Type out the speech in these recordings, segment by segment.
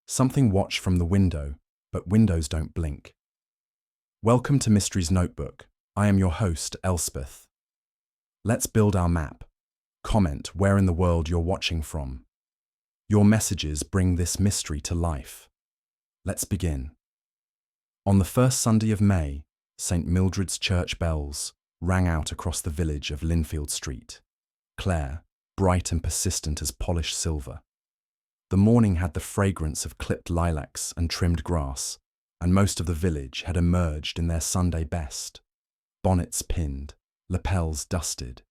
Something watched from the window, but windows don't blink. Welcome to Mystery's Notebook. I am your host, Elspeth. Let's build our map. Comment where in the world you're watching from. Your messages bring this mystery to life. Let's begin. On the first Sunday of May, St. Mildred's church bells rang out across the village of Linfield Street, clear, bright and persistent as polished silver. The morning had the fragrance of clipped lilacs and trimmed grass, and most of the village had emerged in their Sunday best. Bonnets pinned, lapels dusted,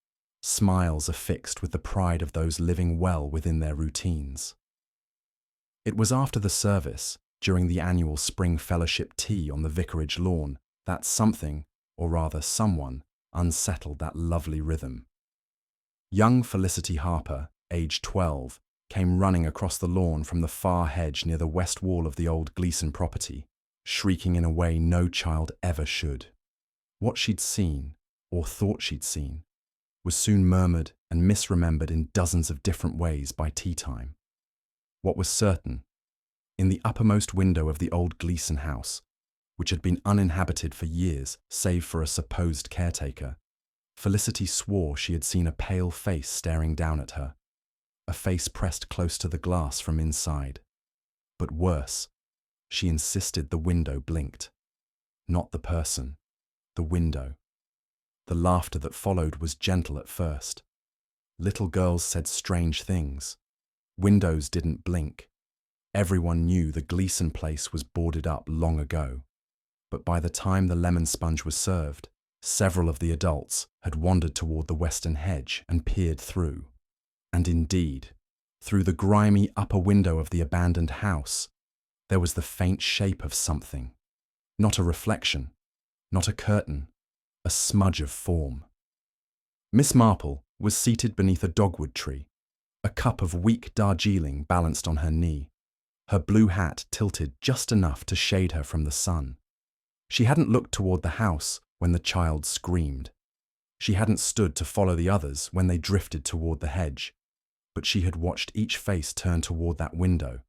smiles affixed with the pride of those living well within their routines. It was after the service, during the annual spring fellowship tea on the vicarage lawn, that something, or rather someone, unsettled that lovely rhythm. Young Felicity Harper, aged 12, came running across the lawn from the far hedge near the west wall of the old Gleeson property, shrieking in a way no child ever should. What she'd seen, or thought she'd seen, was soon murmured and misremembered in dozens of different ways by tea time. What was certain, in the uppermost window of the old Gleeson house, which had been uninhabited for years save for a supposed caretaker, Felicity swore she had seen a pale face staring down at her, a face pressed close to the glass from inside. But worse, she insisted the window blinked. Not the person, the window. The laughter that followed was gentle at first. Little girls said strange things. Windows didn't blink. Everyone knew the Gleeson place was boarded up long ago. But by the time the lemon sponge was served, several of the adults had wandered toward the western hedge and peered through. And indeed, through the grimy upper window of the abandoned house, there was the faint shape of something. Not a reflection, not a curtain, a smudge of form. Miss Marple was seated beneath a dogwood tree, a cup of weak Darjeeling balanced on her knee, her blue hat tilted just enough to shade her from the sun. She hadn't looked toward the house when the child screamed. She hadn't stood to follow the others when they drifted toward the hedge. But she had watched each face turn toward that window,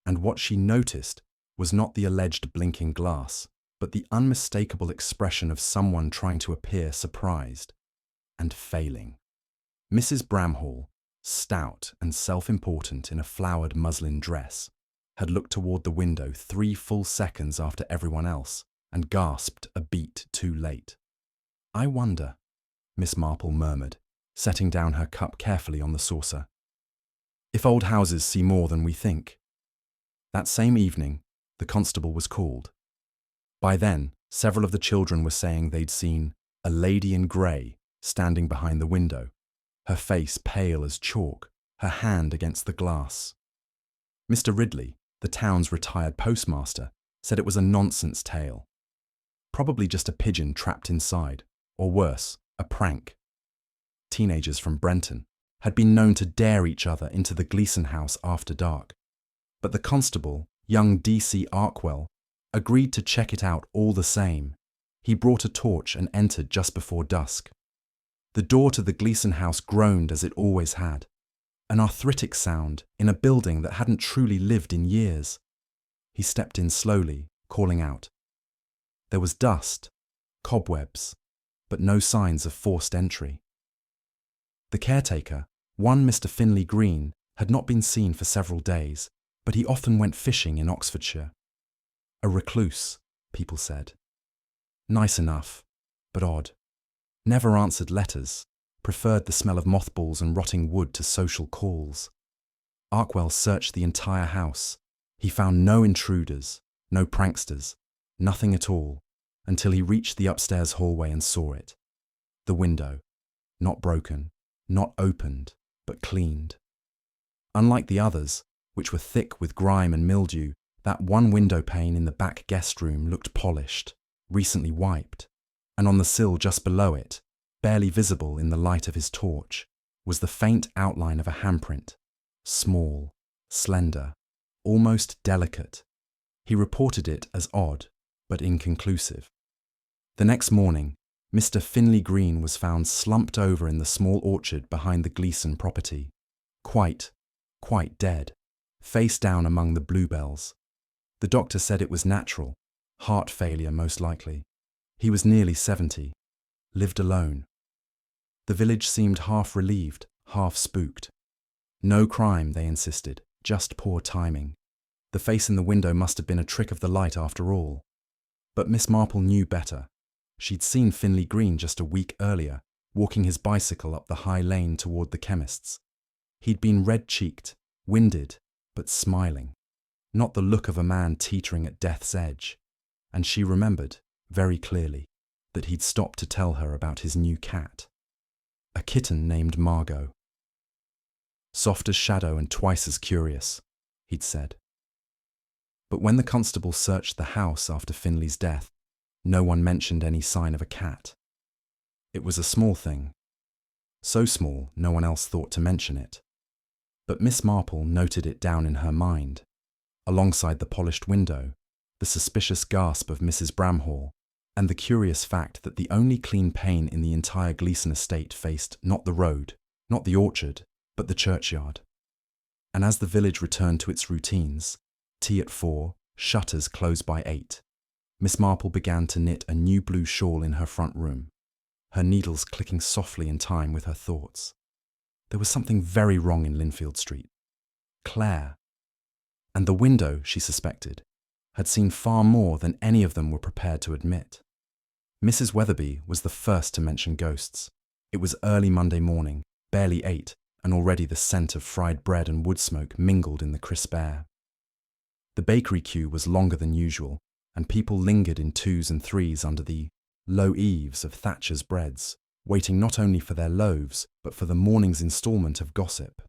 and what she noticed was not the alleged blinking glass, but the unmistakable expression of someone trying to appear surprised, and failing. Mrs. Bramhall, stout and self-important in a flowered muslin dress, had looked toward the window 3 full seconds after everyone else, and gasped a beat too late. "I wonder," Miss Marple murmured, setting down her cup carefully on the saucer, "if old houses see more than we think." That same evening, the constable was called. By then, several of the children were saying they'd seen a lady in grey standing behind the window, her face pale as chalk, her hand against the glass. Mr. Ridley, the town's retired postmaster, said it was a nonsense tale. Probably just a pigeon trapped inside, or worse, a prank. Teenagers from Brenton had been known to dare each other into the Gleeson house after dark, but the constable, young D.C. Arkwell, agreed to check it out all the same. He brought a torch and entered just before dusk. The door to the Gleeson house groaned as it always had, an arthritic sound in a building that hadn't truly lived in years. He stepped in slowly, calling out. There was dust, cobwebs, but no signs of forced entry. The caretaker, one Mr. Finlay Green, had not been seen for several days, but he often went fishing in Oxfordshire. A recluse, people said. Nice enough, but odd. Never answered letters, preferred the smell of mothballs and rotting wood to social calls. Arkwell searched the entire house. He found no intruders, no pranksters, nothing at all, until he reached the upstairs hallway and saw it. The window, not broken, not opened, but cleaned. Unlike the others, which were thick with grime and mildew, that one window pane in the back guest room looked polished, recently wiped, and on the sill just below it, barely visible in the light of his torch, was the faint outline of a handprint, small, slender, almost delicate. He reported it as odd, but inconclusive. The next morning, Mr. Finlay Green was found slumped over in the small orchard behind the Gleeson property, quite dead, face down among the bluebells. The doctor said it was natural, heart failure most likely. He was nearly 70, lived alone. The village seemed half relieved, half spooked. No crime, they insisted, just poor timing. The face in the window must have been a trick of the light after all. But Miss Marple knew better. She'd seen Finley Green just a week earlier, walking his bicycle up the high lane toward the chemist's. He'd been red-cheeked, winded, but smiling. Not the look of a man teetering at death's edge. And she remembered, very clearly, that he'd stopped to tell her about his new cat. A kitten named Margot. Soft as shadow and twice as curious, he'd said. But when the constable searched the house after Finley's death, no one mentioned any sign of a cat. It was a small thing. So small, no one else thought to mention it. But Miss Marple noted it down in her mind. Alongside the polished window, the suspicious gasp of Mrs. Bramhall, and the curious fact that the only clean pane in the entire Gleeson estate faced not the road, not the orchard, but the churchyard. And as the village returned to its routines, tea at 4, shutters closed by 8, Miss Marple began to knit a new blue shawl in her front room, her needles clicking softly in time with her thoughts. There was something very wrong in Linfield Street. Claire. And the window, she suspected, had seen far more than any of them were prepared to admit. Mrs. Weatherby was the first to mention ghosts. It was early Monday morning, barely 8, and already the scent of fried bread and wood smoke mingled in the crisp air. The bakery queue was longer than usual, and people lingered in 2s and 3s under the low eaves of Thatcher's breads, waiting not only for their loaves, but for the morning's instalment of gossip.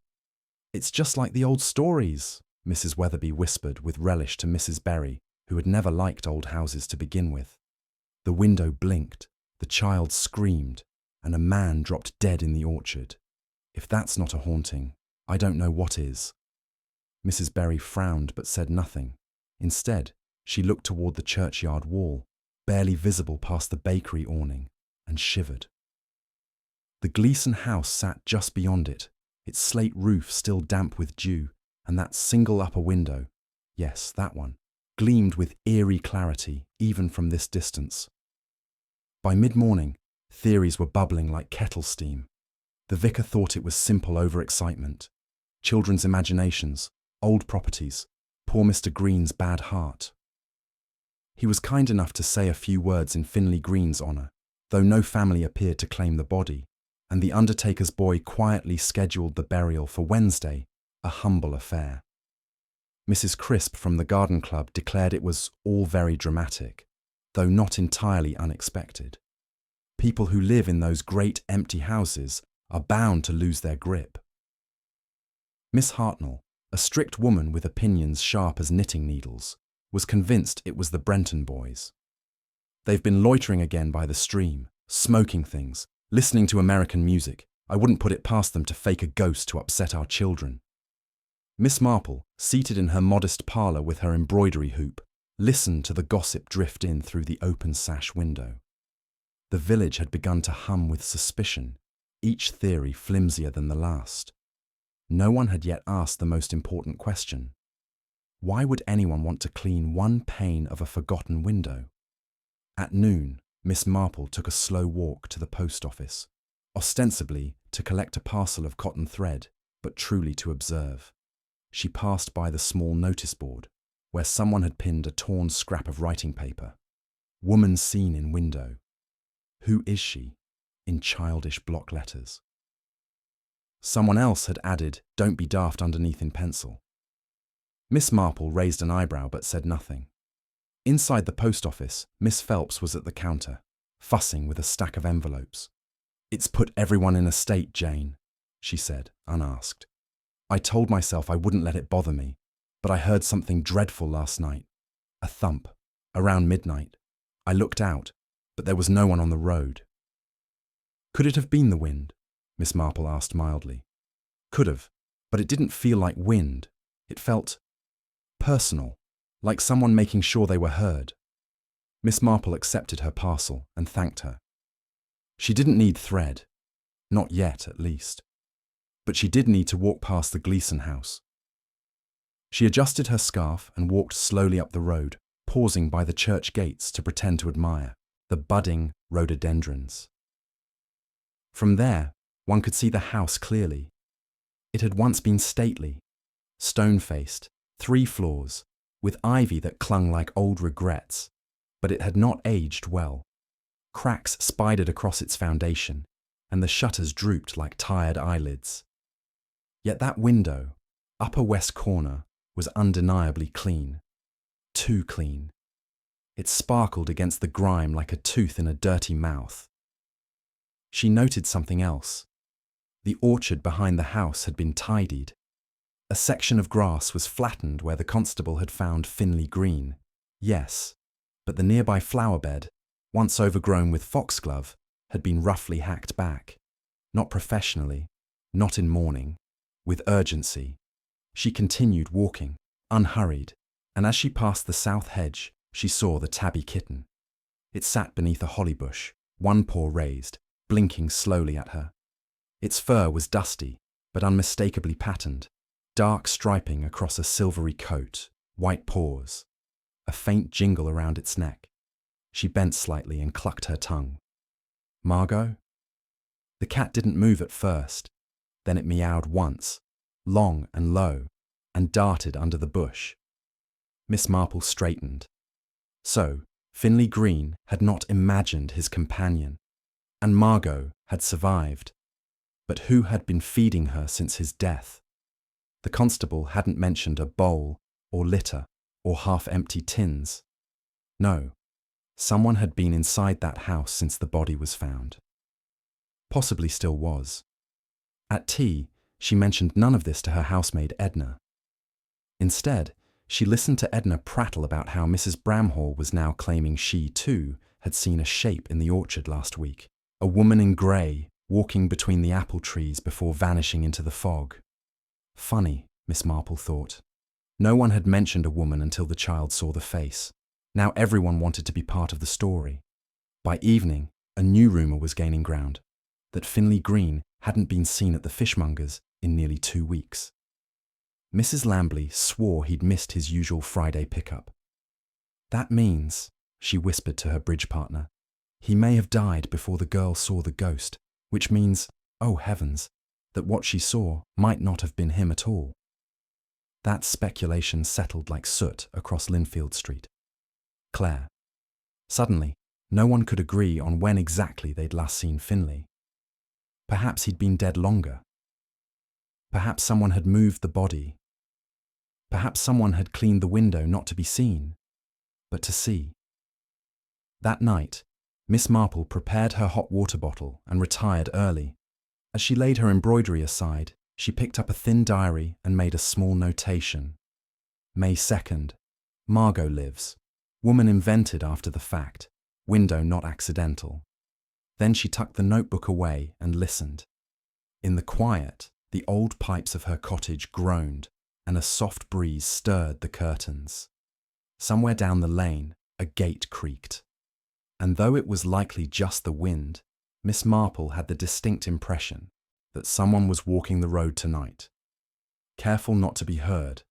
"It's just like the old stories," Mrs. Weatherby whispered with relish to Mrs. Berry, who had never liked old houses to begin with. The window blinked, the child screamed, and a man dropped dead in the orchard. If that's not a haunting, I don't know what is. Mrs. Berry frowned but said nothing. Instead, she looked toward the churchyard wall, barely visible past the bakery awning, and shivered. The Gleeson house sat just beyond it, its slate roof still damp with dew, and that single upper window, yes, that one, gleamed with eerie clarity even from this distance. By mid-morning, theories were bubbling like kettle steam. The vicar thought it was simple overexcitement, children's imaginations, old properties, poor Mr. Green's bad heart. He was kind enough to say a few words in Finley Green's honour, though no family appeared to claim the body, and the undertaker's boy quietly scheduled the burial for Wednesday, a humble affair. Mrs. Crisp from the garden club declared it was all very dramatic, though not entirely unexpected. People who live in those great empty houses are bound to lose their grip. Miss Hartnell, a strict woman with opinions sharp as knitting needles, was convinced it was the Brenton boys. "They've been loitering again by the stream, smoking things, listening to American music. I wouldn't put it past them to fake a ghost to upset our children." Miss Marple, seated in her modest parlour with her embroidery hoop, listened to the gossip drift in through the open sash window. The village had begun to hum with suspicion, each theory flimsier than the last. No one had yet asked the most important question. Why would anyone want to clean one pane of a forgotten window? At noon, Miss Marple took a slow walk to the post office, ostensibly to collect a parcel of cotton thread, but truly to observe. She passed by the small notice board, where someone had pinned a torn scrap of writing paper. "Woman seen in window. Who is she?" in childish block letters. Someone else had added, "Don't be daft" underneath in pencil. Miss Marple raised an eyebrow but said nothing. Inside the post office, Miss Phelps was at the counter, fussing with a stack of envelopes. "It's put everyone in a state, Jane," she said, unasked. "I told myself I wouldn't let it bother me, but I heard something dreadful last night. A thump, around midnight. I looked out, but there was no one on the road." "Could it have been the wind?" Miss Marple asked mildly. "Could have, but it didn't feel like wind. It felt personal, like someone making sure they were heard." Miss Marple accepted her parcel and thanked her. She didn't need thread, not yet at least, but she did need to walk past the Gleeson house. She adjusted her scarf and walked slowly up the road, pausing by the church gates to pretend to admire the budding rhododendrons. From there, one could see the house clearly. It had once been stately, stone-faced, 3 floors, with ivy that clung like old regrets, but it had not aged well. Cracks spidered across its foundation, and the shutters drooped like tired eyelids. Yet that window, upper west corner, was undeniably clean. Too clean. It sparkled against the grime like a tooth in a dirty mouth. She noted something else. The orchard behind the house had been tidied. A section of grass was flattened where the constable had found Finley green. Yes, but the nearby flower bed, once overgrown with foxglove, had been roughly hacked back. Not professionally, not in mourning, with urgency. She continued walking, unhurried, and as she passed the south hedge, she saw the tabby kitten. It sat beneath a holly bush, one paw raised, blinking slowly at her. Its fur was dusty, but unmistakably patterned, dark striping across a silvery coat, white paws, a faint jingle around its neck. She bent slightly and clucked her tongue. Margot? The cat didn't move at first. Then it meowed once, long and low, and darted under the bush. Miss Marple straightened. So, Finley Green had not imagined his companion, and Margot had survived. But who had been feeding her since his death? The constable hadn't mentioned a bowl, or litter, or half-empty tins. No, someone had been inside that house since the body was found. Possibly still was. At tea, she mentioned none of this to her housemaid Edna. Instead, she listened to Edna prattle about how Mrs. Bramhall was now claiming she, too, had seen a shape in the orchard last week, a woman in grey, walking between the apple trees before vanishing into the fog. Funny, Miss Marple thought. No one had mentioned a woman until the child saw the face. Now everyone wanted to be part of the story. By evening, a new rumour was gaining ground, that Finley Green hadn't been seen at the fishmonger's in nearly 2 weeks. Mrs. Lambley swore he'd missed his usual Friday pickup. That means, she whispered to her bridge partner, he may have died before the girl saw the ghost, which means, oh heavens, that what she saw might not have been him at all. That speculation settled like soot across Linfield Street. Claire. Suddenly, no one could agree on when exactly they'd last seen Finley. Perhaps he'd been dead longer. Perhaps someone had moved the body. Perhaps someone had cleaned the window not to be seen, but to see. That night, Miss Marple prepared her hot water bottle and retired early. As she laid her embroidery aside, she picked up a thin diary and made a small notation. May 2nd. Margot lives. Woman invented after the fact. Window not accidental. Then she tucked the notebook away and listened. In the quiet, the old pipes of her cottage groaned, and a soft breeze stirred the curtains. Somewhere down the lane, a gate creaked. And though it was likely just the wind, Miss Marple had the distinct impression that someone was walking the road tonight, careful not to be heard,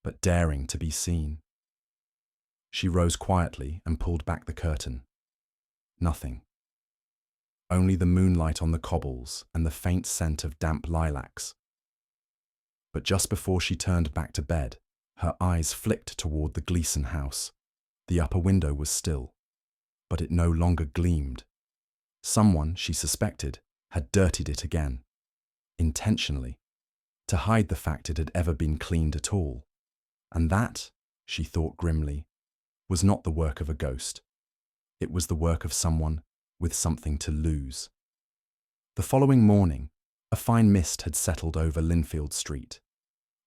but daring to be seen. She rose quietly and pulled back the curtain. Nothing. Only the moonlight on the cobbles and the faint scent of damp lilacs. But just before she turned back to bed, her eyes flicked toward the Gleason house. The upper window was still, but it no longer gleamed. Someone, she suspected, had dirtied it again, intentionally, to hide the fact it had ever been cleaned at all. And that, she thought grimly, was not the work of a ghost. It was the work of someone with something to lose. The following morning, a fine mist had settled over Linfield Street.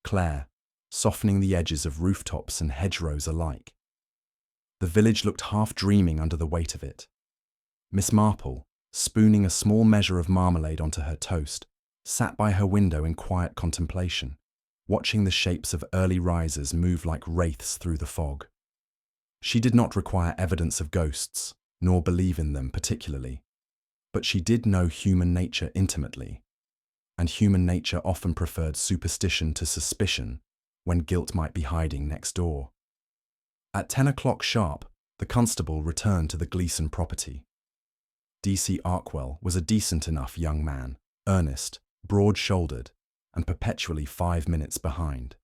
Claire, softening the edges of rooftops and hedgerows alike. The village looked half dreaming under the weight of it. Miss Marple, spooning a small measure of marmalade onto her toast, sat by her window in quiet contemplation, watching the shapes of early risers move like wraiths through the fog. She did not require evidence of ghosts, nor believe in them particularly, but she did know human nature intimately, and human nature often preferred superstition to suspicion when guilt might be hiding next door. At 10 o'clock sharp, the constable returned to the Gleason property. D.C. Arkwell was a decent enough young man, earnest, broad-shouldered, and perpetually 5 minutes behind.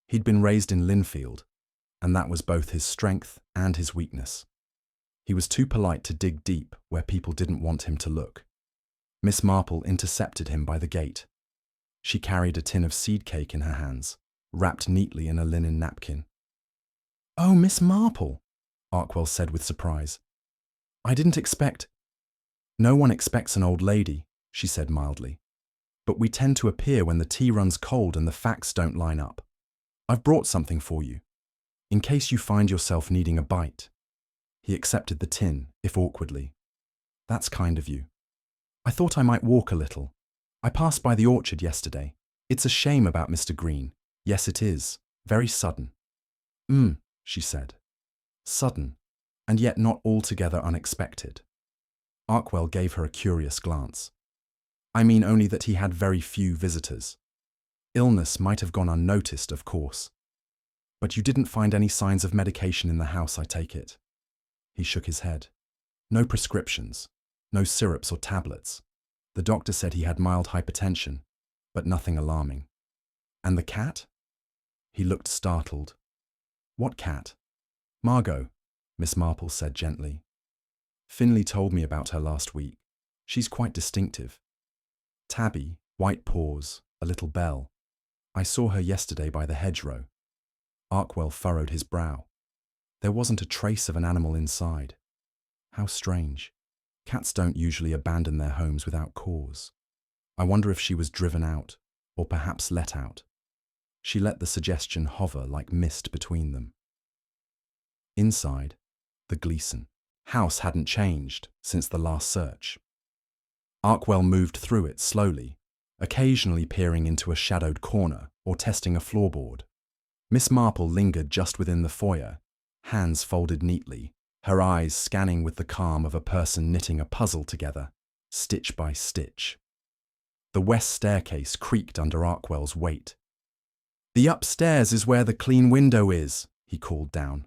He'd been raised in Linfield, and that was both his strength and his weakness. He was too polite to dig deep where people didn't want him to look. Miss Marple intercepted him by the gate. She carried a tin of seed cake in her hands, wrapped neatly in a linen napkin. "Oh, Miss Marple," Arkwell said with surprise. "I didn't expect—" "No one expects an old lady," she said mildly. "But we tend to appear when the tea runs cold and the facts don't line up. I've brought something for you, in case you find yourself needing a bite." He accepted the tin, if awkwardly. "That's kind of you. I thought I might walk a little. I passed by the orchard yesterday. It's a shame about Mr. Green. Yes, it is. Very sudden." She said. Sudden, and yet not altogether unexpected. Arkwell gave her a curious glance. "I mean only that he had very few visitors. Illness might have gone unnoticed, of course. But you didn't find any signs of medication in the house, I take it?" He shook his head. "No prescriptions, no syrups or tablets. The doctor said he had mild hypertension, but nothing alarming." "And the cat?" He looked startled. "What cat?" "Margot," Miss Marple said gently. "Finley told me about her last week. She's quite distinctive. Tabby, white paws, a little bell. I saw her yesterday by the hedgerow." Arkwell furrowed his brow. There wasn't a trace of an animal inside. How strange. Cats don't usually abandon their homes without cause. I wonder if she was driven out, or perhaps let out. She let the suggestion hover like mist between them. Inside, the Gleason house hadn't changed since the last search. Arkwell moved through it slowly, occasionally peering into a shadowed corner or testing a floorboard. Miss Marple lingered just within the foyer, hands folded neatly, her eyes scanning with the calm of a person knitting a puzzle together, stitch by stitch. The west staircase creaked under Arkwell's weight. "The upstairs is where the clean window is," he called down.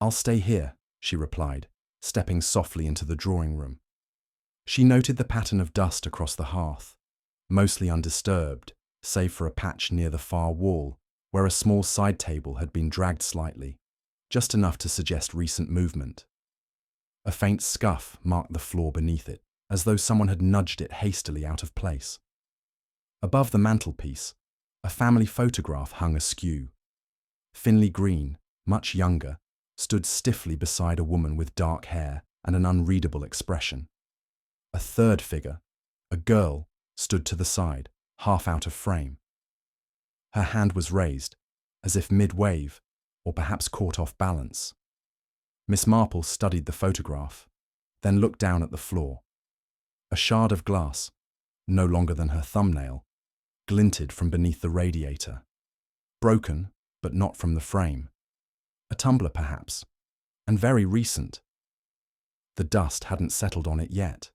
"I'll stay here," she replied, stepping softly into the drawing room. She noted the pattern of dust across the hearth, mostly undisturbed, save for a patch near the far wall, where a small side table had been dragged slightly, just enough to suggest recent movement. A faint scuff marked the floor beneath it, as though someone had nudged it hastily out of place. Above the mantelpiece, a family photograph hung askew. Finley Green, much younger, stood stiffly beside a woman with dark hair and an unreadable expression. A third figure, a girl, stood to the side, half out of frame. Her hand was raised, as if mid-wave, or perhaps caught off balance. Miss Marple studied the photograph, then looked down at the floor. A shard of glass, no longer than her thumbnail, glinted from beneath the radiator. Broken, but not from the frame. A tumbler, perhaps, and very recent. The dust hadn't settled on it yet.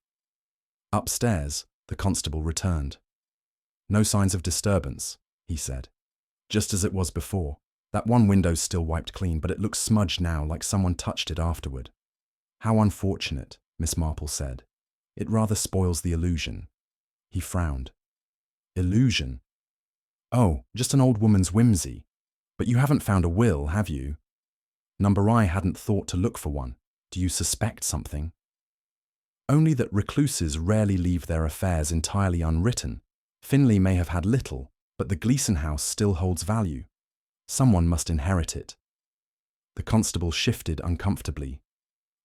Upstairs, the constable returned. "No signs of disturbance," he said. "Just as it was before. That one window's still wiped clean, but it looks smudged now, like someone touched it afterward." "How unfortunate," Miss Marple said. "It rather spoils the illusion." He frowned. "Illusion? Oh, just an old woman's whimsy. But you haven't found a will, have you? Number I hadn't thought to look for one. Do you suspect something?" "Only that recluses rarely leave their affairs entirely unwritten. Finley may have had little, but the Gleason house still holds value. Someone must inherit it." The constable shifted uncomfortably.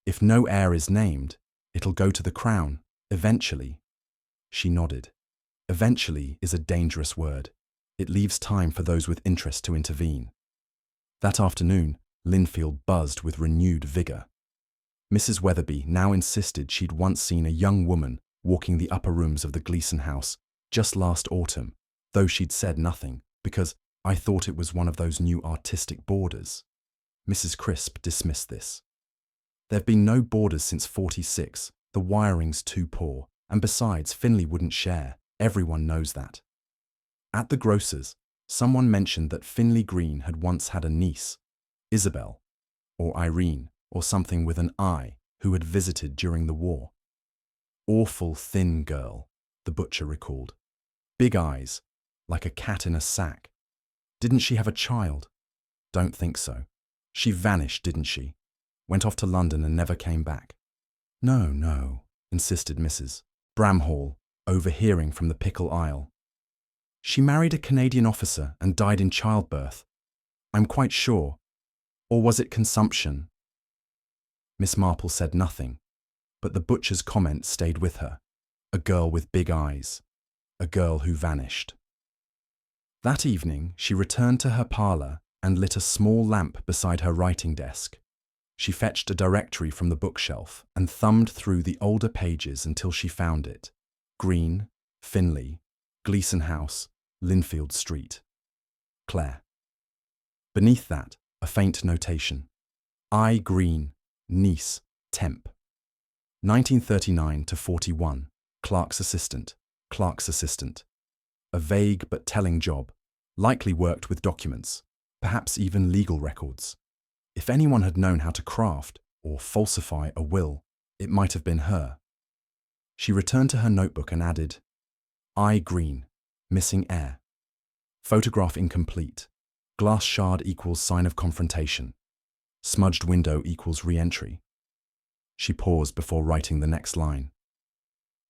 "If no heir is named, it'll go to the Crown, eventually." She nodded. "Eventually is a dangerous word. It leaves time for those with interest to intervene." That afternoon, Linfield buzzed with renewed vigour. Mrs. Weatherby now insisted she'd once seen a young woman walking the upper rooms of the Gleason house just last autumn, though she'd said nothing, because "I thought it was one of those new artistic borders." Mrs. Crisp dismissed this. "There've been no borders since '46, the wiring's too poor, and besides, Finley wouldn't share, everyone knows that." At the grocer's, Someone mentioned that Finley Green had once had a niece, Isabel, or Irene, or something with an I, who had visited during the war. Awful thin girl, the butcher recalled. Big eyes, like a cat in a sack. Didn't she have a child? Don't think so. She vanished, didn't she? Went off to London and never came back. No, insisted Mrs. Bramhall, overhearing from the pickle aisle. She married a Canadian officer and died in childbirth. I'm quite sure. Or was it consumption? Miss Marple said nothing, but the butcher's comment stayed with her. A girl with big eyes. A girl who vanished. That evening, she returned to her parlour and lit a small lamp beside her writing desk. She fetched a directory from the bookshelf and thumbed through the older pages until she found it. Green, Finley, Gleeson House, Linfield Street. Claire. Beneath that, a faint notation. I. Green, niece, temp. 1939 to 41, clerk's assistant. A vague but telling job, likely worked with documents, perhaps even legal records. If anyone had known how to craft or falsify a will, it might have been her. She returned to her notebook and added, I. Green, missing air. Photograph incomplete. Glass shard equals sign of confrontation. Smudged window equals re-entry. She paused before writing the next line.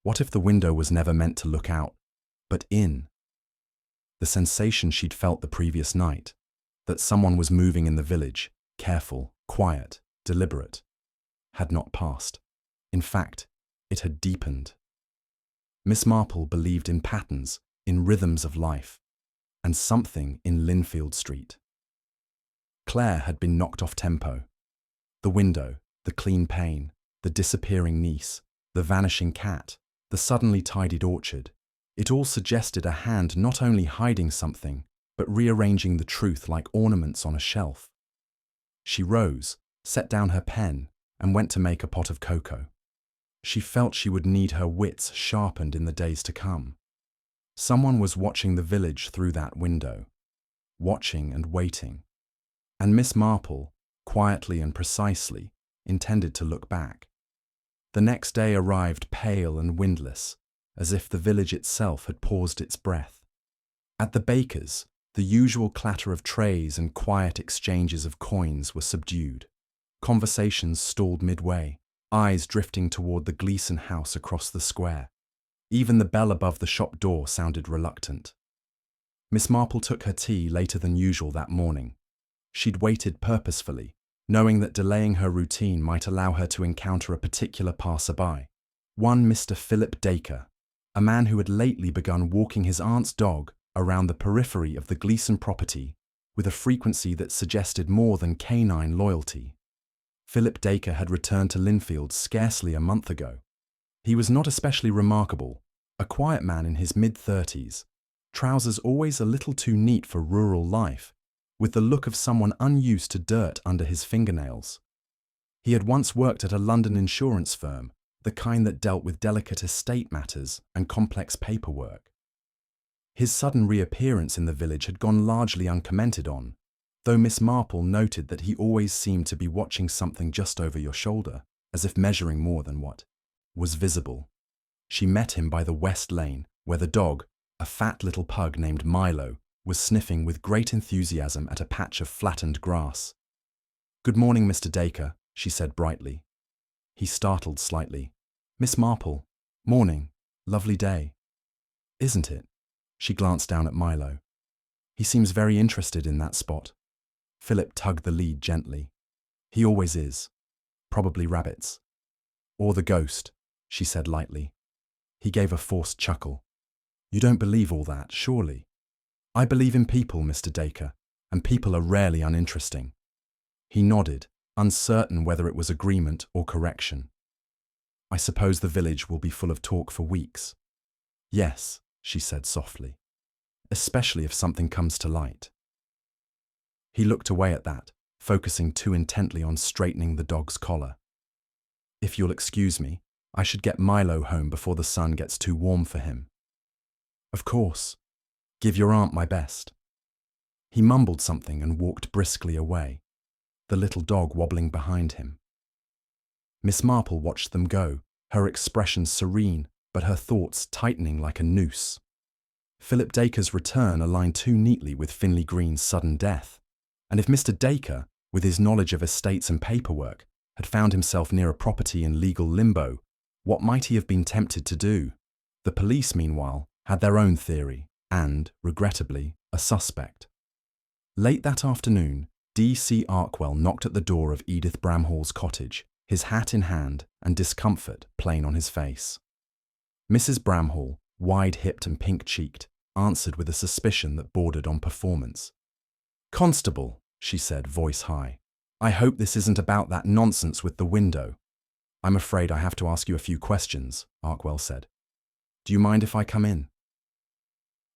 What if the window was never meant to look out, but in? The sensation she'd felt the previous night, that someone was moving in the village, careful, quiet, deliberate, had not passed. In fact, it had deepened. Miss Marple believed in patterns, in rhythms of life, and something in Linfield Street. Claire had been knocked off tempo. The window, the clean pane, the disappearing niece, the vanishing cat, the suddenly tidied orchard, it all suggested a hand not only hiding something, but rearranging the truth like ornaments on a shelf. She rose, set down her pen, and went to make a pot of cocoa. She felt she would need her wits sharpened in the days to come. Someone was watching the village through that window, watching and waiting. And Miss Marple, quietly and precisely, intended to look back. The next day arrived pale and windless, as if the village itself had paused its breath. At the baker's, the usual clatter of trays and quiet exchanges of coins were subdued. Conversations stalled midway, eyes drifting toward the Gleeson house across the square. Even the bell above the shop door sounded reluctant. Miss Marple took her tea later than usual that morning. She'd waited purposefully, knowing that delaying her routine might allow her to encounter a particular passerby. One Mr. Philip Dacre, a man who had lately begun walking his aunt's dog around the periphery of the Gleeson property with a frequency that suggested more than canine loyalty. Philip Dacre had returned to Linfield scarcely a month ago. He was not especially remarkable, a quiet man in his mid-30s, trousers always a little too neat for rural life, with the look of someone unused to dirt under his fingernails. He had once worked at a London insurance firm, the kind that dealt with delicate estate matters and complex paperwork. His sudden reappearance in the village had gone largely uncommented on, though Miss Marple noted that he always seemed to be watching something just over your shoulder, as if measuring more than what was visible. She met him by the West Lane, where the dog, a fat little pug named Milo, was sniffing with great enthusiasm at a patch of flattened grass. "Good morning, Mr. Dacre," she said brightly. He startled slightly. "Miss Marple, morning, lovely day." "Isn't it?" She glanced down at Milo. "He seems very interested in that spot." Philip tugged the lead gently. "He always is. Probably rabbits." "Or the ghost," she said lightly. He gave a forced chuckle. "You don't believe all that, surely?" "I believe in people, Mr. Dacre, and people are rarely uninteresting." He nodded, uncertain whether it was agreement or correction. "I suppose the village will be full of talk for weeks." "Yes," she said softly, "especially if something comes to light." He looked away at that, focusing too intently on straightening the dog's collar. "If you'll excuse me, I should get Milo home before the sun gets too warm for him." "Of course. Give your aunt my best." He mumbled something and walked briskly away, the little dog wobbling behind him. Miss Marple watched them go, her expression serene, but her thoughts tightening like a noose. Philip Dacre's return aligned too neatly with Finley Green's sudden death, and if Mr. Dacre, with his knowledge of estates and paperwork, had found himself near a property in legal limbo, what might he have been tempted to do? The police, meanwhile, had their own theory, and, regrettably, a suspect. Late that afternoon, D.C. Arkwell knocked at the door of Edith Bramhall's cottage, his hat in hand and discomfort plain on his face. Mrs. Bramhall, wide-hipped and pink-cheeked, answered with a suspicion that bordered on performance. "Constable," she said, voice high, "I hope this isn't about that nonsense with the window." "I'm afraid I have to ask you a few questions," Arkwell said. "Do you mind if I come in?"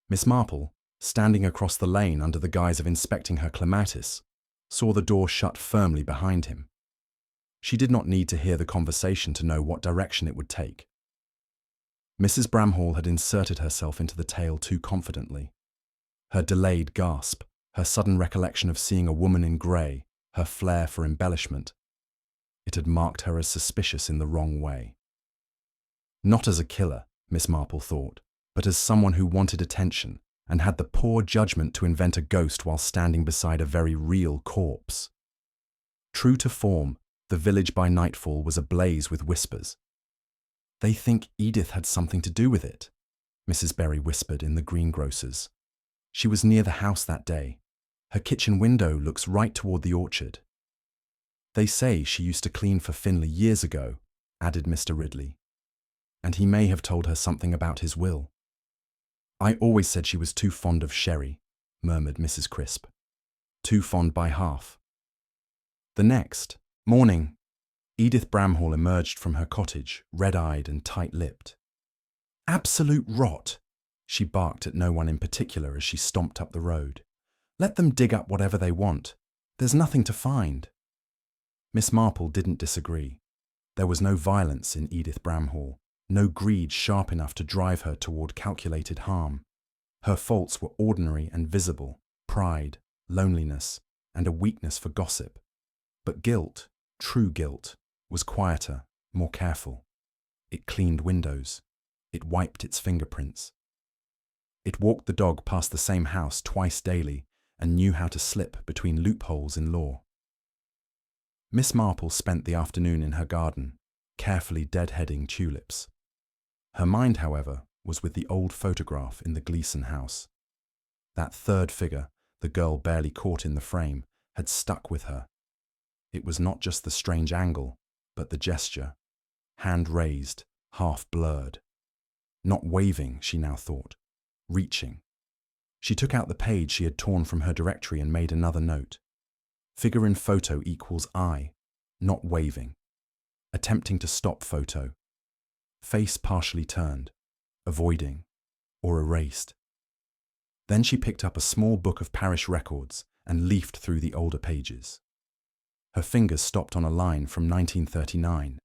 Miss Marple, standing across the lane under the guise of inspecting her clematis, saw the door shut firmly behind him. She did not need to hear the conversation to know what direction it would take. Mrs. Bramhall had inserted herself into the tale too confidently. Her delayed gasp, her sudden recollection of seeing a woman in grey, her flair for embellishment. It had marked her as suspicious in the wrong way. Not as a killer, Miss Marple thought, but as someone who wanted attention and had the poor judgment to invent a ghost while standing beside a very real corpse. True to form, the village by nightfall was ablaze with whispers. "They think Edith had something to do with it," Mrs. Berry whispered in the greengrocer's. "She was near the house that day. Her kitchen window looks right toward the orchard." "They say she used to clean for Finley years ago," added Mr. Ridley. "And he may have told her something about his will." "I always said she was too fond of sherry," murmured Mrs. Crisp. "Too fond by half." The next morning, Edith Bramhall emerged from her cottage, red-eyed and tight-lipped. "Absolute rot!" she barked at no one in particular as she stomped up the road. "Let them dig up whatever they want. There's nothing to find." Miss Marple didn't disagree. There was no violence in Edith Bramhall, no greed sharp enough to drive her toward calculated harm. Her faults were ordinary and visible: pride, loneliness, and a weakness for gossip. But guilt, true guilt, was quieter, more careful. It cleaned windows. It wiped its fingerprints. It walked the dog past the same house twice daily and knew how to slip between loopholes in law. Miss Marple spent the afternoon in her garden, carefully deadheading tulips. Her mind, however, was with the old photograph in the Gleason house. That third figure, the girl barely caught in the frame, had stuck with her. It was not just the strange angle, but the gesture, hand raised, half blurred. Not waving, she now thought, reaching. She took out the page she had torn from her directory and made another note. Figure in photo equals eye, not waving. Attempting to stop photo. Face partially turned, avoiding, or erased. Then she picked up a small book of parish records and leafed through the older pages. Her fingers stopped on a line from 1939.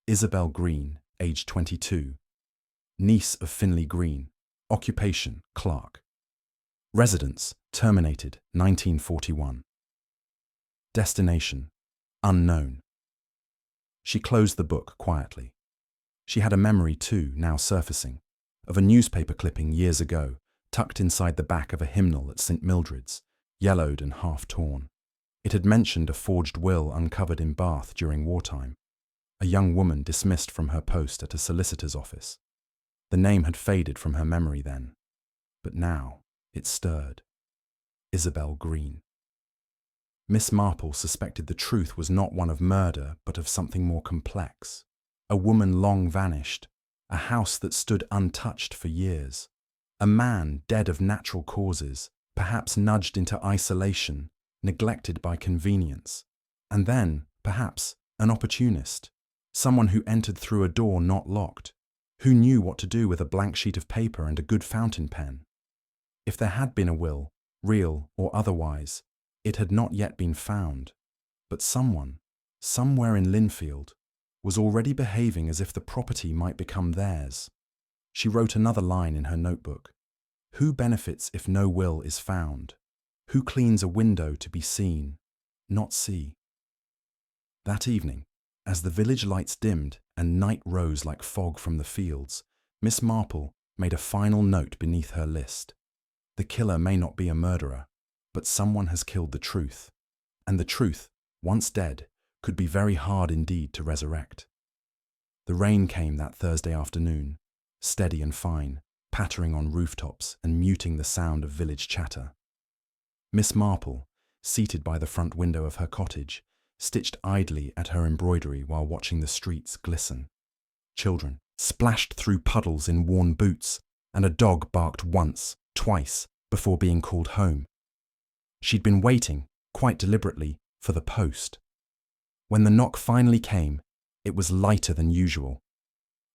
Isabel Green, age 22. Niece of Finley Green. Occupation, clerk. Residence, terminated, 1941. Destination, unknown. She closed the book quietly. She had a memory too, now surfacing, of a newspaper clipping years ago, tucked inside the back of a hymnal at St. Mildred's, yellowed and half torn. It had mentioned a forged will uncovered in Bath during wartime. A young woman dismissed from her post at a solicitor's office. The name had faded from her memory then, but now it stirred. Isabel Green. Miss Marple suspected the truth was not one of murder, but of something more complex. A woman long vanished, a house that stood untouched for years, a man dead of natural causes, perhaps nudged into isolation, neglected by convenience, and then, perhaps, an opportunist, someone who entered through a door not locked, who knew what to do with a blank sheet of paper and a good fountain pen. If there had been a will, real or otherwise, it had not yet been found, but someone, somewhere in Linfield, was already behaving as if the property might become theirs. She wrote another line in her notebook. Who benefits if no will is found? Who cleans a window to be seen, not see? That evening, as the village lights dimmed and night rose like fog from the fields, Miss Marple made a final note beneath her list. The killer may not be a murderer, but someone has killed the truth. And the truth, once dead, could be very hard indeed to resurrect. The rain came that Thursday afternoon, steady and fine, pattering on rooftops and muting the sound of village chatter. Miss Marple, seated by the front window of her cottage, stitched idly at her embroidery while watching the streets glisten. Children splashed through puddles in worn boots, and a dog barked once, twice, before being called home. She'd been waiting, quite deliberately, for the post. When the knock finally came, it was lighter than usual.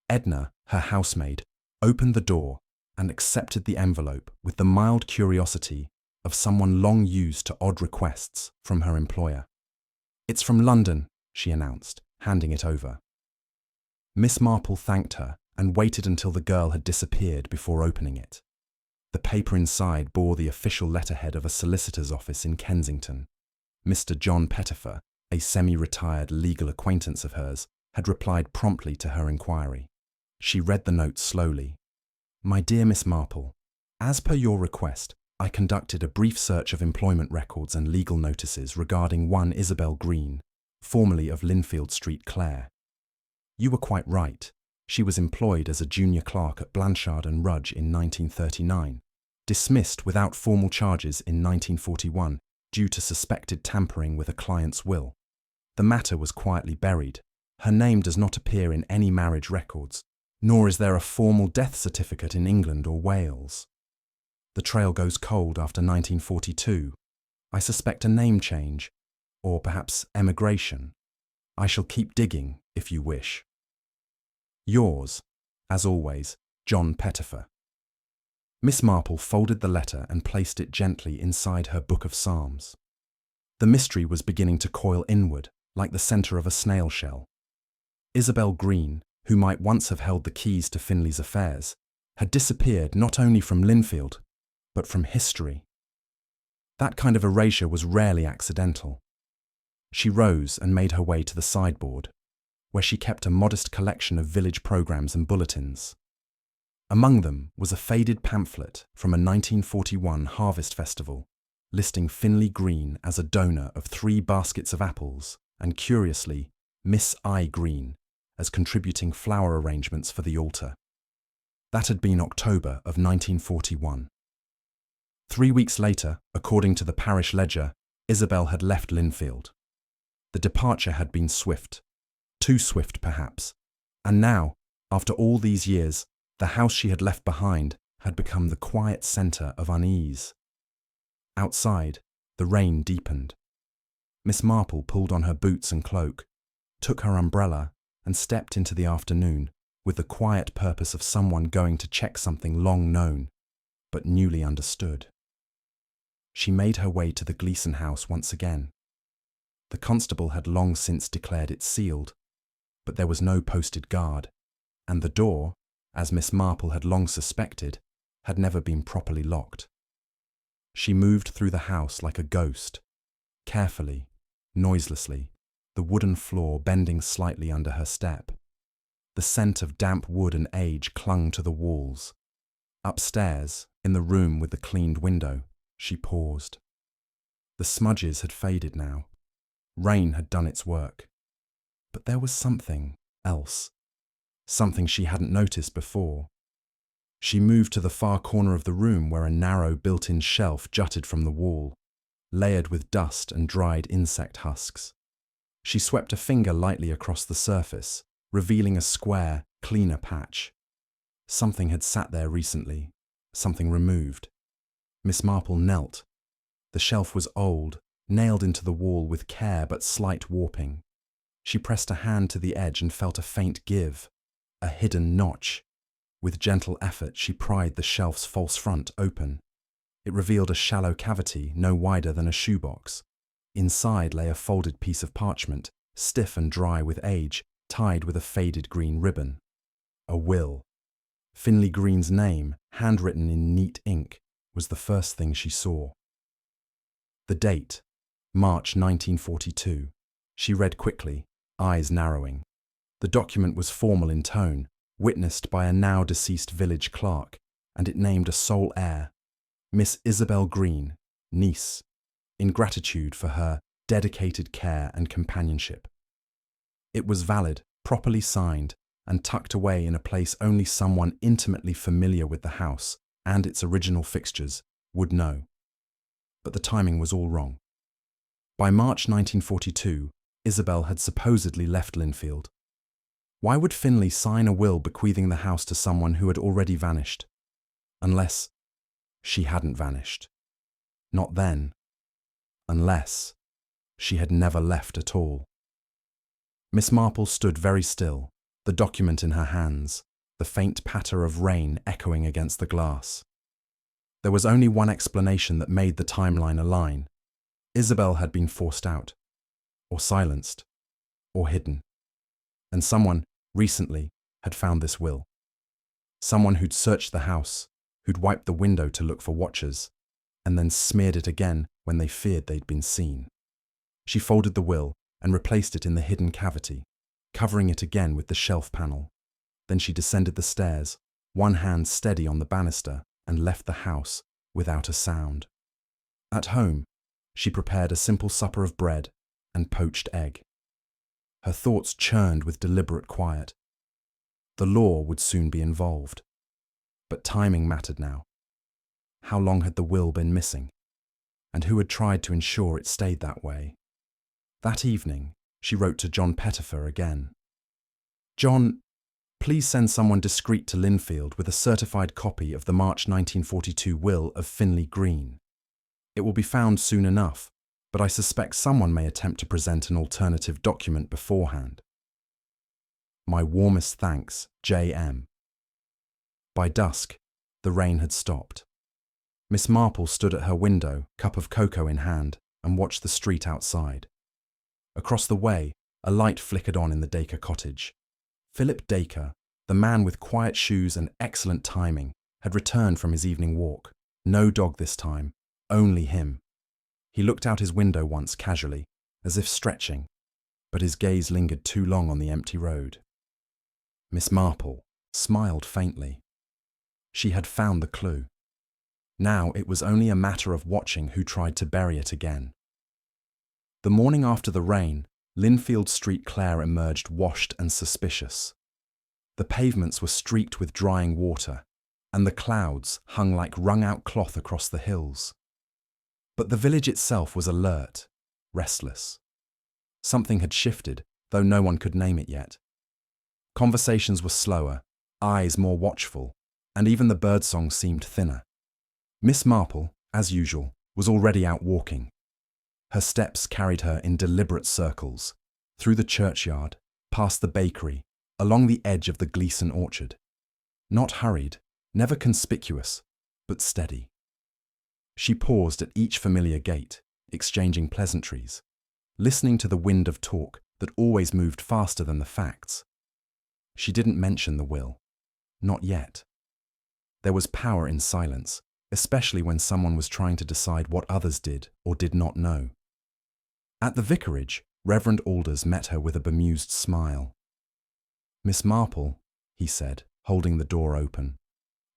Edna, her housemaid, opened the door and accepted the envelope with the mild curiosity of someone long used to odd requests from her employer. "It's from London," she announced, handing it over. Miss Marple thanked her and waited until the girl had disappeared before opening it. The paper inside bore the official letterhead of a solicitor's office in Kensington. Mr. John Pettifer, a semi-retired legal acquaintance of hers, had replied promptly to her inquiry. She read the note slowly. "My dear Miss Marple, as per your request, I conducted a brief search of employment records and legal notices regarding one Isabel Green, formerly of Linfield Street, Clare. You were quite right. She was employed as a junior clerk at Blanchard and Rudge in 1939, dismissed without formal charges in 1941 due to suspected tampering with a client's will. The matter was quietly buried. Her name does not appear in any marriage records, nor is there a formal death certificate in England or Wales. The trail goes cold after 1942. I suspect a name change, or perhaps emigration. I shall keep digging, if you wish. Yours, as always, John Pettifer." Miss Marple folded the letter and placed it gently inside her book of psalms. The mystery was beginning to coil inward, like the centre of a snail shell. Isabel Green, who might once have held the keys to Finley's affairs, had disappeared not only from Linfield, but from history. That kind of erasure was rarely accidental. She rose and made her way to the sideboard, where she kept a modest collection of village programs and bulletins. Among them was a faded pamphlet from a 1941 harvest festival, listing Finley Green as a donor of 3 baskets of apples and, curiously, Miss I. Green as contributing flower arrangements for the altar. That had been October of 1941. 3 weeks later, according to the parish ledger, Isabel had left Linfield. The departure had been swift, too swift perhaps, and now, after all these years, the house she had left behind had become the quiet centre of unease. Outside, the rain deepened. Miss Marple pulled on her boots and cloak, took her umbrella, and stepped into the afternoon with the quiet purpose of someone going to check something long known, but newly understood. She made her way to the Gleason house once again. The constable had long since declared it sealed, but there was no posted guard, and the door, as Miss Marple had long suspected, had never been properly locked. She moved through the house like a ghost, carefully, noiselessly, the wooden floor bending slightly under her step. The scent of damp wood and age clung to the walls. Upstairs, in the room with the cleaned window, she paused. The smudges had faded now. Rain had done its work. But there was something else, something she hadn't noticed before. She moved to the far corner of the room where a narrow built-in shelf jutted from the wall, layered with dust and dried insect husks. She swept a finger lightly across the surface, revealing a square, cleaner patch. Something had sat there recently, something removed. Miss Marple knelt. The shelf was old, nailed into the wall with care but slight warping. She pressed a hand to the edge and felt a faint give, a hidden notch. With gentle effort, she pried the shelf's false front open. It revealed a shallow cavity no wider than a shoebox. Inside lay a folded piece of parchment, stiff and dry with age, tied with a faded green ribbon. A will. Finley Green's name, handwritten in neat ink, was the first thing she saw. The date, March 1942. She read quickly, eyes narrowing. The document was formal in tone, witnessed by a now deceased village clerk, and it named a sole heir, Miss Isabel Green, niece, in gratitude for her dedicated care and companionship. It was valid, properly signed, and tucked away in a place only someone intimately familiar with the house and its original fixtures would know. But the timing was all wrong. By March 1942, Isabel had supposedly left Linfield. Why would Finlay sign a will bequeathing the house to someone who had already vanished? Unless she hadn't vanished. Not then. Unless she had never left at all. Miss Marple stood very still, the document in her hands, the faint patter of rain echoing against the glass. There was only one explanation that made the timeline align. Isabel had been forced out, or silenced, or hidden. And someone, recently, had found this will. Someone who'd searched the house, who'd wiped the window to look for watchers, and then smeared it again when they feared they'd been seen. She folded the will and replaced it in the hidden cavity, covering it again with the shelf panel. Then she descended the stairs, one hand steady on the banister, and left the house without a sound. At home, she prepared a simple supper of bread and poached egg. Her thoughts churned with deliberate quiet. The law would soon be involved. But timing mattered now. How long had the will been missing? And who had tried to ensure it stayed that way? That evening, she wrote to John Pettifer again. John, please send someone discreet to Linfield with a certified copy of the March 1942 will of Finlay Green. It will be found soon enough, but I suspect someone may attempt to present an alternative document beforehand. My warmest thanks, J.M. By dusk, the rain had stopped. Miss Marple stood at her window, cup of cocoa in hand, and watched the street outside. Across the way, a light flickered on in the Dacre cottage. Philip Dacre, the man with quiet shoes and excellent timing, had returned from his evening walk. No dog this time, only him. He looked out his window once casually, as if stretching, but his gaze lingered too long on the empty road. Miss Marple smiled faintly. She had found the clue. Now it was only a matter of watching who tried to bury it again. The morning after the rain, Linfield Street Clare emerged washed and suspicious. The pavements were streaked with drying water, and the clouds hung like wrung-out cloth across the hills. But the village itself was alert, restless. Something had shifted, though no one could name it yet. Conversations were slower, eyes more watchful, and even the birdsong seemed thinner. Miss Marple, as usual, was already out walking. Her steps carried her in deliberate circles, through the churchyard, past the bakery, along the edge of the Gleeson orchard. Not hurried, never conspicuous, but steady. She paused at each familiar gate, exchanging pleasantries, listening to the wind of talk that always moved faster than the facts. She didn't mention the will. Not yet. There was power in silence, especially when someone was trying to decide what others did or did not know. At the vicarage, Reverend Alders met her with a bemused smile. Miss Marple, he said, holding the door open,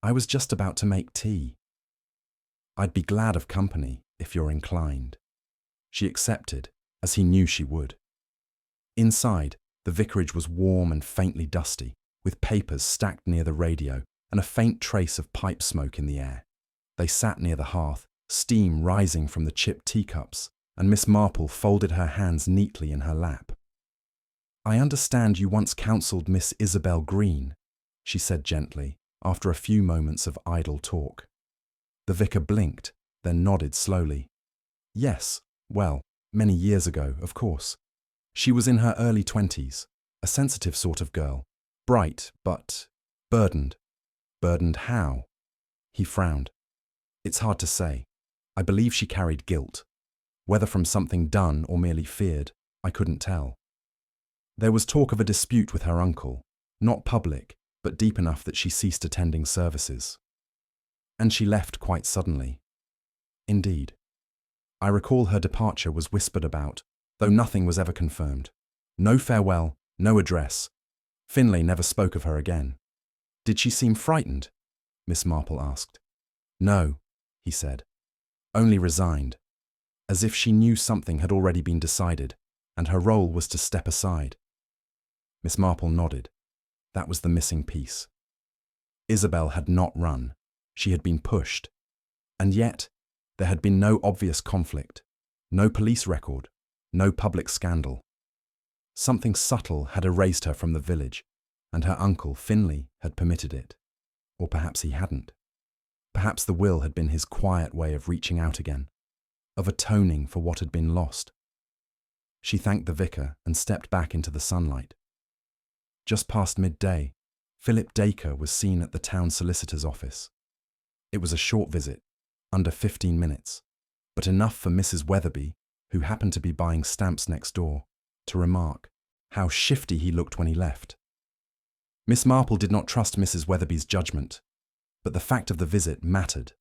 I was just about to make tea. I'd be glad of company, if you're inclined. She accepted, as he knew she would. Inside, the vicarage was warm and faintly dusty, with papers stacked near the radio and a faint trace of pipe smoke in the air. They sat near the hearth, steam rising from the chipped teacups, and Miss Marple folded her hands neatly in her lap. I understand you once counselled Miss Isabel Green, she said gently, after a few moments of idle talk. The vicar blinked, then nodded slowly. Yes, well, many years ago, of course. She was in her early 20s, a sensitive sort of girl, bright, but burdened. Burdened how? He frowned. It's hard to say. I believe she carried guilt. Whether from something done or merely feared, I couldn't tell. There was talk of a dispute with her uncle, not public, but deep enough that she ceased attending services. And she left quite suddenly. Indeed. I recall her departure was whispered about, though nothing was ever confirmed. No farewell, no address. Finlay never spoke of her again. Did she seem frightened? Miss Marple asked. No, he said. Only resigned. As if she knew something had already been decided, and her role was to step aside. Miss Marple nodded. That was the missing piece. Isabel had not run. She had been pushed. And yet, there had been no obvious conflict, no police record, no public scandal. Something subtle had erased her from the village, and her uncle, Finlay, had permitted it. Or perhaps he hadn't. Perhaps the will had been his quiet way of reaching out again, of atoning for what had been lost. She thanked the vicar and stepped back into the sunlight. Just past midday, Philip Dacre was seen at the town solicitor's office. It was a short visit, under 15 minutes, but enough for Mrs. Weatherby, who happened to be buying stamps next door, to remark how shifty he looked when he left. Miss Marple did not trust Mrs. Weatherby's judgment, but the fact of the visit mattered.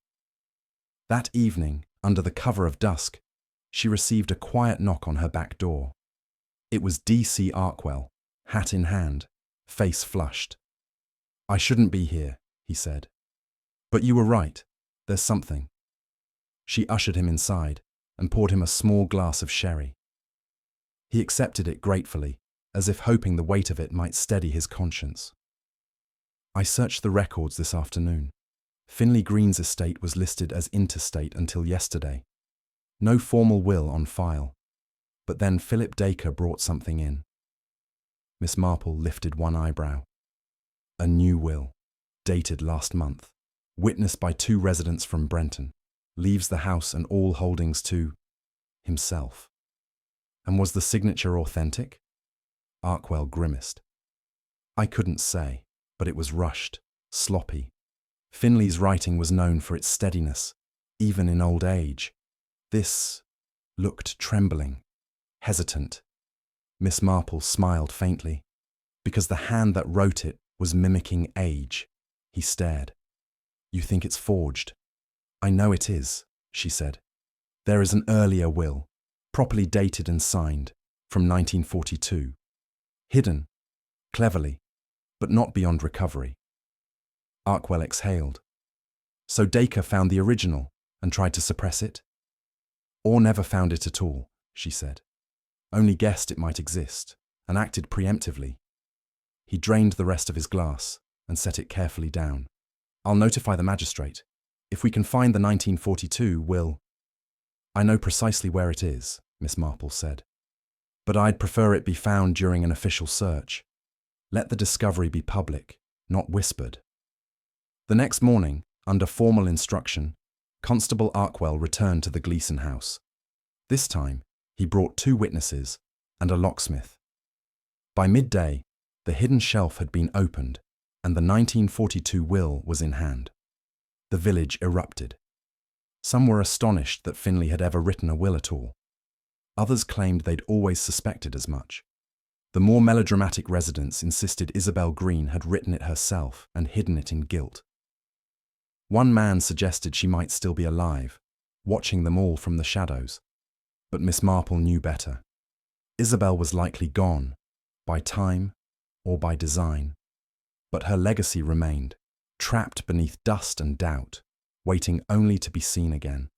That evening, under the cover of dusk, she received a quiet knock on her back door. It was D.C. Arkwell, hat in hand, face flushed. "I shouldn't be here," he said. "But you were right. There's something." She ushered him inside and poured him a small glass of sherry. He accepted it gratefully, as if hoping the weight of it might steady his conscience. "I searched the records this afternoon. Finlay Green's estate was listed as interstate until yesterday. No formal will on file. But then Philip Dacre brought something in." Miss Marple lifted one eyebrow. "A new will, dated last month, witnessed by 2 residents from Brenton, leaves the house and all holdings to himself. And was the signature authentic?" Arkwell grimaced. "I couldn't say, but it was rushed, sloppy. Finlay's writing was known for its steadiness, even in old age. This looked trembling, hesitant." Miss Marple smiled faintly. "Because the hand that wrote it was mimicking age." He stared. "You think it's forged?" "I know it is," she said. "There is an earlier will, properly dated and signed, from 1942. Hidden, cleverly, but not beyond recovery." Arkwell exhaled. "So Dacre found the original and tried to suppress it?" "Or never found it at all," she said. "Only guessed it might exist, and acted preemptively." He drained the rest of his glass and set it carefully down. "I'll notify the magistrate. If we can find the 1942 will—" "I know precisely where it is," Miss Marple said. "But I'd prefer it be found during an official search. Let the discovery be public, not whispered." The next morning, under formal instruction, Constable Arkwell returned to the Gleason house. This time, he brought 2 witnesses and a locksmith. By midday, the hidden shelf had been opened and the 1942 will was in hand. The village erupted. Some were astonished that Finlay had ever written a will at all. Others claimed they'd always suspected as much. The more melodramatic residents insisted Isabel Green had written it herself and hidden it in guilt. One man suggested she might still be alive, watching them all from the shadows. But Miss Marple knew better. Isabel was likely gone, by time or by design. But her legacy remained, trapped beneath dust and doubt, waiting only to be seen again.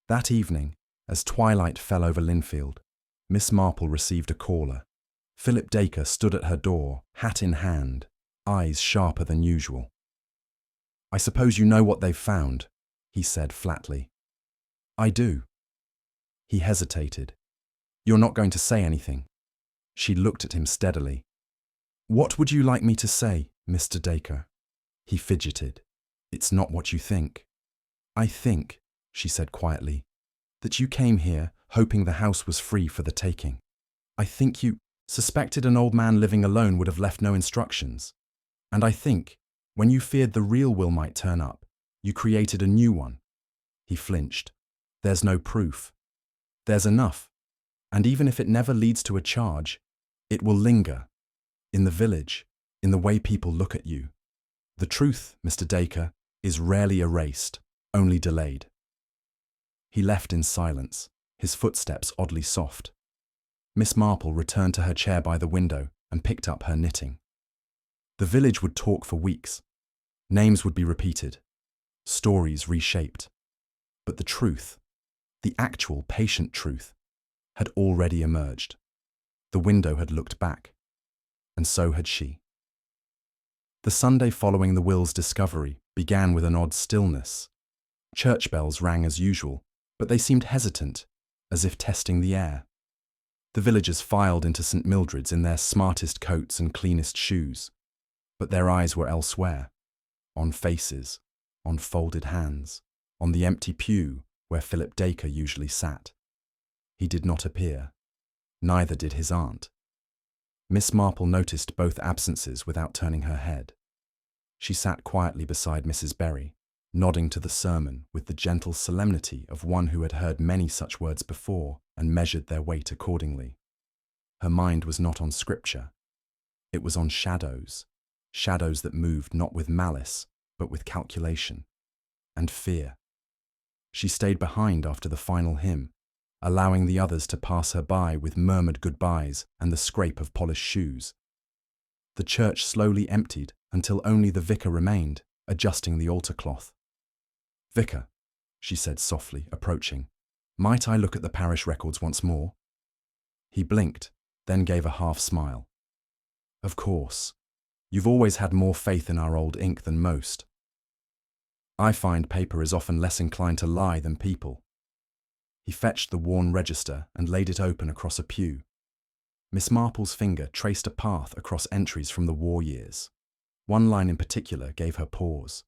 That evening, as twilight fell over Linfield, Miss Marple received a caller. Philip Dacre stood at her door, hat in hand, eyes sharper than usual. "I suppose you know what they've found," he said flatly. "I do." He hesitated. "You're not going to say anything?" She looked at him steadily. "What would you like me to say, Mr. Dacre?" He fidgeted. "It's not what you think." "I think," she said quietly, "that you came here hoping the house was free for the taking. I think you suspected an old man living alone would have left no instructions. And I think, when you feared the real will might turn up, you created a new one." He flinched. "There's no proof." "There's enough. And even if it never leads to a charge, it will linger. In the village, in the way people look at you. The truth, Mr. Dacre, is rarely erased, only delayed." He left in silence, his footsteps oddly soft. Miss Marple returned to her chair by the window and picked up her knitting. The village would talk for weeks. Names would be repeated, stories reshaped. But the truth, the actual patient truth, had already emerged. The window had looked back, and so had she. The Sunday following the will's discovery began with an odd stillness. Church bells rang as usual, but they seemed hesitant, as if testing the air. The villagers filed into St. Mildred's in their smartest coats and cleanest shoes, but their eyes were elsewhere, on faces, on folded hands, on the empty pew where Philip Dacre usually sat. He did not appear. Neither did his aunt. Miss Marple noticed both absences without turning her head. She sat quietly beside Mrs. Berry, nodding to the sermon with the gentle solemnity of one who had heard many such words before and measured their weight accordingly. Her mind was not on scripture. It was on shadows, shadows that moved not with malice, but with calculation and fear. She stayed behind after the final hymn, allowing the others to pass her by with murmured goodbyes and the scrape of polished shoes. The church slowly emptied until only the vicar remained, adjusting the altar cloth. "Vicar," she said softly, approaching, "might I look at the parish records once more?" He blinked, then gave a half-smile. "Of course. You've always had more faith in our old ink than most. I find paper is often less inclined to lie than people." He fetched the worn register and laid it open across a pew. Miss Marple's finger traced a path across entries from the war years. One line in particular gave her pause.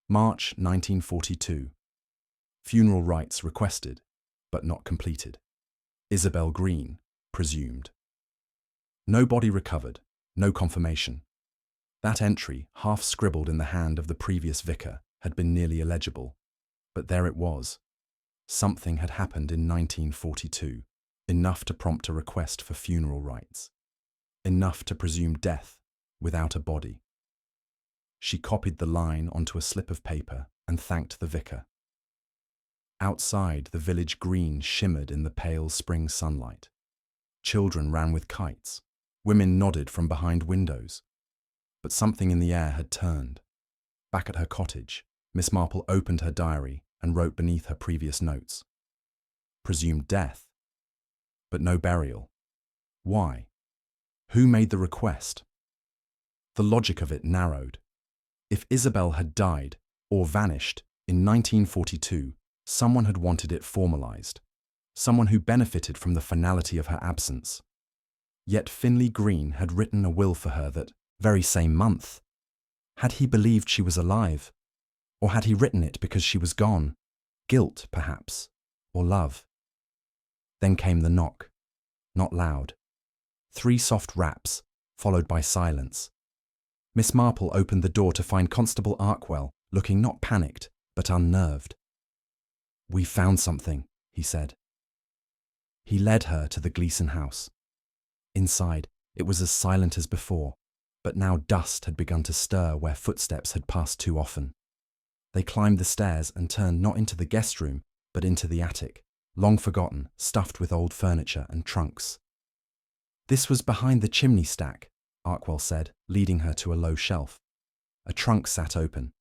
March 1942. Funeral rites requested, but not completed. Isabel Green, presumed. No body recovered, no confirmation. That entry, half scribbled in the hand of the previous vicar, had been nearly illegible. But there it was. Something had happened in 1942, enough to prompt a request for funeral rites. Enough to presume death without a body. She copied the line onto a slip of paper and thanked the vicar. Outside, the village green shimmered in the pale spring sunlight. Children ran with kites. Women nodded from behind windows. But something in the air had turned. Back at her cottage, Miss Marple opened her diary and wrote beneath her previous notes. Presumed death, but no burial. Why? Who made the request? The logic of it narrowed. If Isabel had died, or vanished, in 1942, someone had wanted it formalized. Someone who benefited from the finality of her absence. Yet Finlay Green had written a will for her that very same month. Had he believed she was alive? Or had he written it because she was gone? Guilt, perhaps, or love? Then came the knock. Not loud. 3 soft raps, followed by silence. Miss Marple opened the door to find Constable Arkwell, looking not panicked, but unnerved. "We found something," he said. He led her to the Gleason house. Inside, it was as silent as before, but now dust had begun to stir where footsteps had passed too often. They climbed the stairs and turned not into the guest room, but into the attic, long forgotten, stuffed with old furniture and trunks. "This was behind the chimney stack," Arkwell said, leading her to a low shelf. A trunk sat open.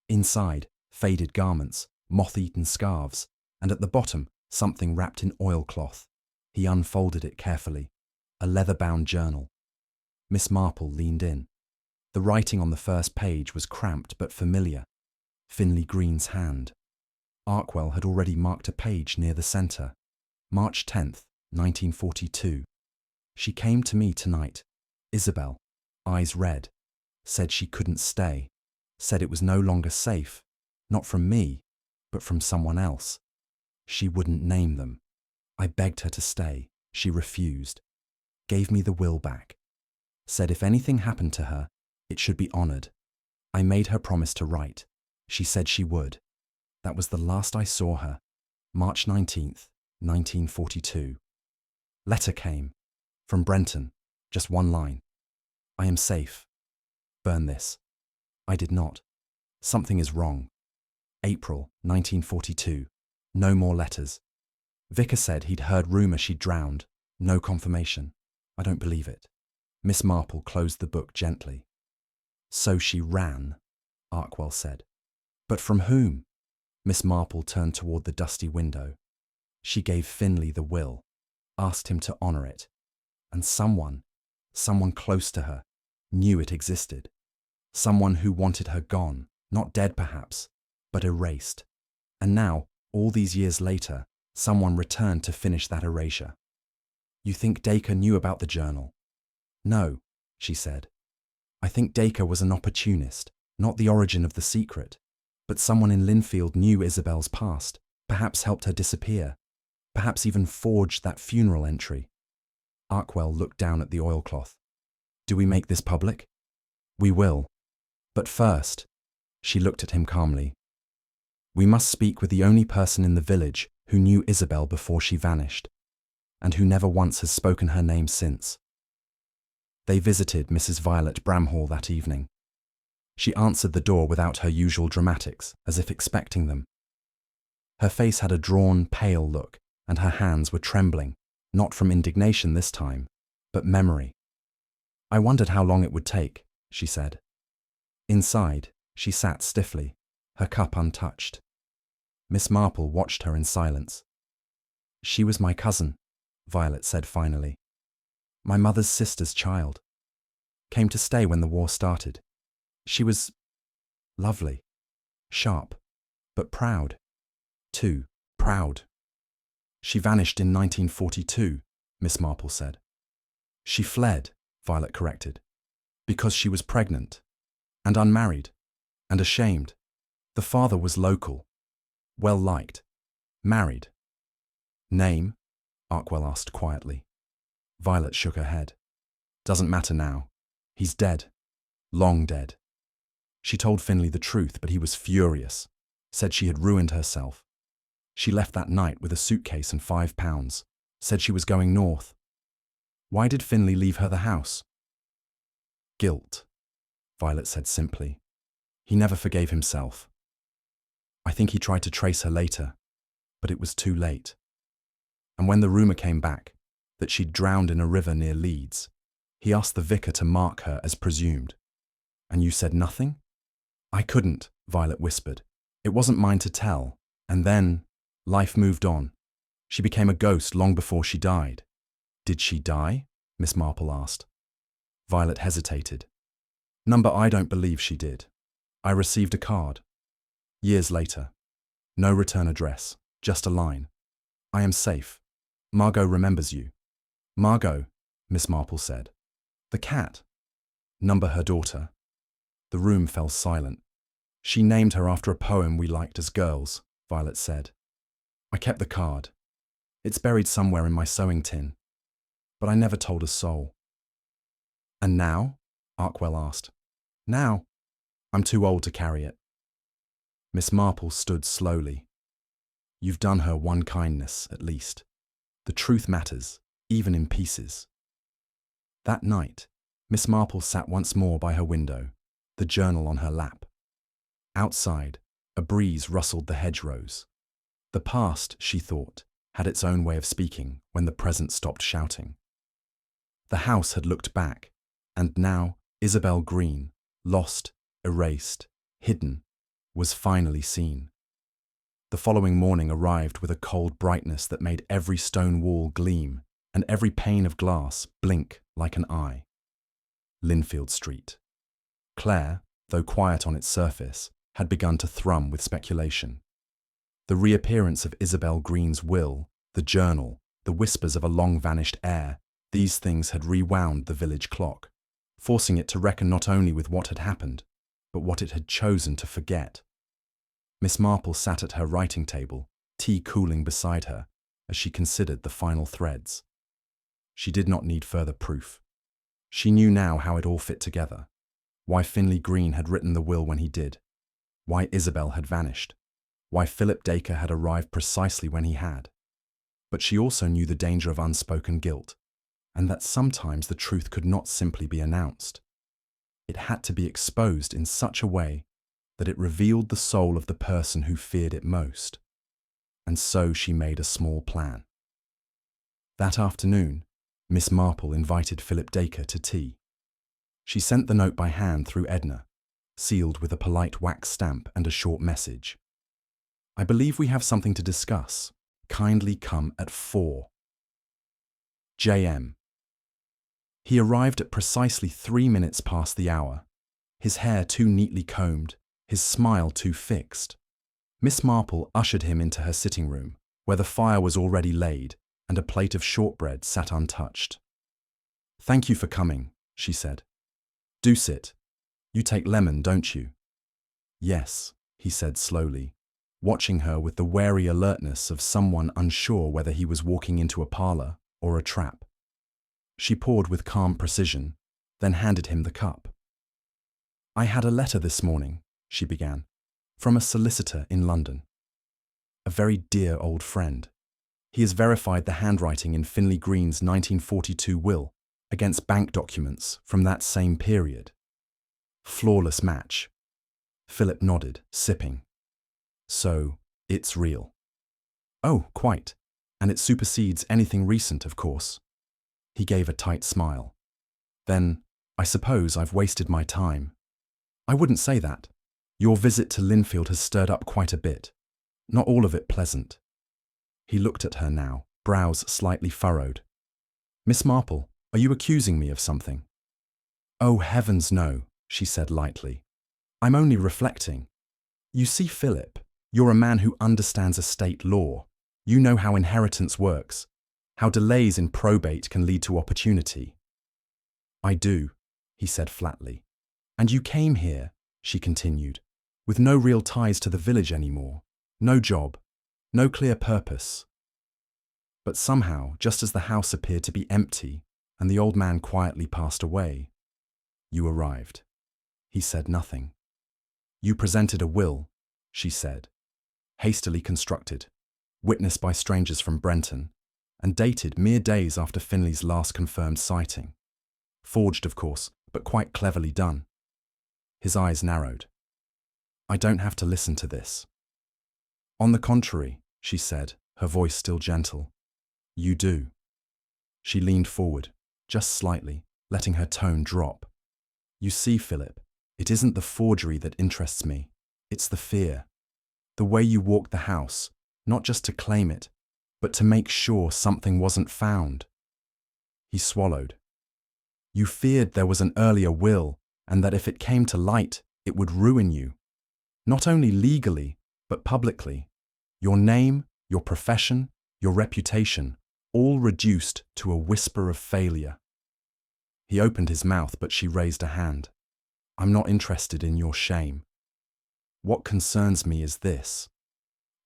Inside, faded garments, moth-eaten scarves, and at the bottom, something wrapped in oilcloth. He unfolded it carefully. A leather-bound journal. Miss Marple leaned in. The writing on the first page was cramped but familiar. Finlay Green's hand. Arkwell had already marked a page near the centre. March 10th, 1942. She came to me tonight. Isabel, eyes red, said she couldn't stay. Said it was no longer safe. Not from me, but from someone else. She wouldn't name them. I begged her to stay. She refused. Gave me the will back. Said if anything happened to her, it should be honoured. I made her promise to write. She said she would. That was the last I saw her. March 19th, 1942. Letter came. From Brenton. Just one line. I am safe. Burn this. I did not. Something is wrong. April 1942. No more letters. Vicar said he'd heard rumour she'd drowned. No confirmation. I don't believe it. Miss Marple closed the book gently. So she ran, Arkwell said. But from whom? Miss Marple turned toward the dusty window. She gave Finlay the will, asked him to honour it, and someone close to her, knew it existed. Someone who wanted her gone, not dead perhaps, but erased. And now, all these years later, someone returned to finish that erasure. You think Dacre knew about the journal? No, she said. I think Dacre was an opportunist, not the origin of the secret. But someone in Linfield knew Isabel's past, perhaps helped her disappear, perhaps even forged that funeral entry. Arkwell looked down at the oilcloth. Do we make this public? We will. But first, she looked at him calmly. We must speak with the only person in the village who knew Isabel before she vanished, and who never once has spoken her name since. They visited Mrs. Violet Bramhall that evening. She answered the door without her usual dramatics, as if expecting them. Her face had a drawn, pale look, and her hands were trembling, not from indignation this time, but memory. I wondered how long it would take, she said. Inside, she sat stiffly, her cup untouched. Miss Marple watched her in silence. She was my cousin, Violet said finally. My mother's sister's child. Came to stay when the war started. She was lovely, sharp, but proud. Too proud. She vanished in 1942, Miss Marple said. She fled, Violet corrected, because she was pregnant, and unmarried, and ashamed. The father was local, well liked, married. Name? Arkwell asked quietly. Violet shook her head. Doesn't matter now. He's dead. Long dead. She told Finlay the truth, but he was furious, said she had ruined herself. She left that night with a suitcase and £5, said she was going north. Why did Finlay leave her the house? Guilt, Violet said simply. He never forgave himself. I think he tried to trace her later, but it was too late. And when the rumour came back that she'd drowned in a river near Leeds, he asked the vicar to mark her as presumed. And you said nothing? I couldn't, Violet whispered. It wasn't mine to tell. And then, life moved on. She became a ghost long before she died. Did she die? Miss Marple asked. Violet hesitated. Number, I don't believe she did. I received a card. Years later. No return address, just a line. I am safe. Margot remembers you. Margot, Miss Marple said. The cat. Number, her daughter. The room fell silent. She named her after a poem we liked as girls, Violet said. I kept the card. It's buried somewhere in my sewing tin. But I never told a soul. And now? Arkwell asked. Now? I'm too old to carry it. Miss Marple stood slowly. You've done her one kindness, at least. The truth matters, even in pieces. That night, Miss Marple sat once more by her window, the journal on her lap. Outside, a breeze rustled the hedgerows. The past, she thought, had its own way of speaking when the present stopped shouting. The house had looked back, and now Isabel Green, lost, erased, hidden, was finally seen. The following morning arrived with a cold brightness that made every stone wall gleam and every pane of glass blink like an eye. Linfield Street. Claire, though quiet on its surface, had begun to thrum with speculation. The reappearance of Isabel Green's will, the journal, the whispers of a long-vanished heir, these things had rewound the village clock, forcing it to reckon not only with what had happened, but what it had chosen to forget. Miss Marple sat at her writing table, tea cooling beside her, as she considered the final threads. She did not need further proof. She knew now how it all fit together, why Finlay Green had written the will when he did, why Isabel had vanished, why Philip Dacre had arrived precisely when he had. But she also knew the danger of unspoken guilt, and that sometimes the truth could not simply be announced. It had to be exposed in such a way that it revealed the soul of the person who feared it most. and so she made a small plan. That afternoon, Miss Marple invited Philip Dacre to tea. She sent the note by hand through Edna, sealed with a polite wax stamp and a short message. "I believe we have something to discuss. Kindly come at 4. J.M." He arrived at precisely 3 minutes past the hour, his hair too neatly combed, his smile too fixed. Miss Marple ushered him into her sitting room, where the fire was already laid and a plate of shortbread sat untouched. "Thank you for coming," she said. "Do sit. You take lemon, don't you?" "Yes," he said slowly, watching her with the wary alertness of someone unsure whether he was walking into a parlor or a trap. She poured with calm precision, then handed him the cup. "I had a letter this morning," she began, "from a solicitor in London. A very dear old friend. He has verified the handwriting in Finley Green's 1942 will against bank documents from that same period. Flawless match." Philip nodded, sipping. "So, it's real?" "Oh, quite. And it supersedes anything recent, of course." He gave a tight smile. "Then, I suppose I've wasted my time." "I wouldn't say that. Your visit to Linfield has stirred up quite a bit. Not all of it pleasant." He looked at her now, brows slightly furrowed. "Miss Marple, are you accusing me of something?" "Oh, heavens no," she said lightly. "I'm only reflecting. You see, Philip, you're a man who understands estate law. You know how inheritance works, how delays in probate can lead to opportunity." "I do," he said flatly. "And you came here," she continued, "with no real ties to the village anymore, no job, no clear purpose. But somehow, just as the house appeared to be empty and the old man quietly passed away, you arrived." He said nothing. "You presented a will," she said, "hastily constructed, witnessed by strangers from Brenton, and dated mere days after Finley's last confirmed sighting. Forged, of course, but quite cleverly done." His eyes narrowed. "I don't have to listen to this." "On the contrary," she said, her voice still gentle. "You do." She leaned forward, just slightly, letting her tone drop. "You see, Philip, it isn't the forgery that interests me. It's the fear. The way you walked the house, not just to claim it, but to make sure something wasn't found." He swallowed. "You feared there was an earlier will, and that if it came to light, it would ruin you. Not only legally, but publicly. Your name, your profession, your reputation, all reduced to a whisper of failure." He opened his mouth, but she raised a hand. "I'm not interested in your shame. What concerns me is this.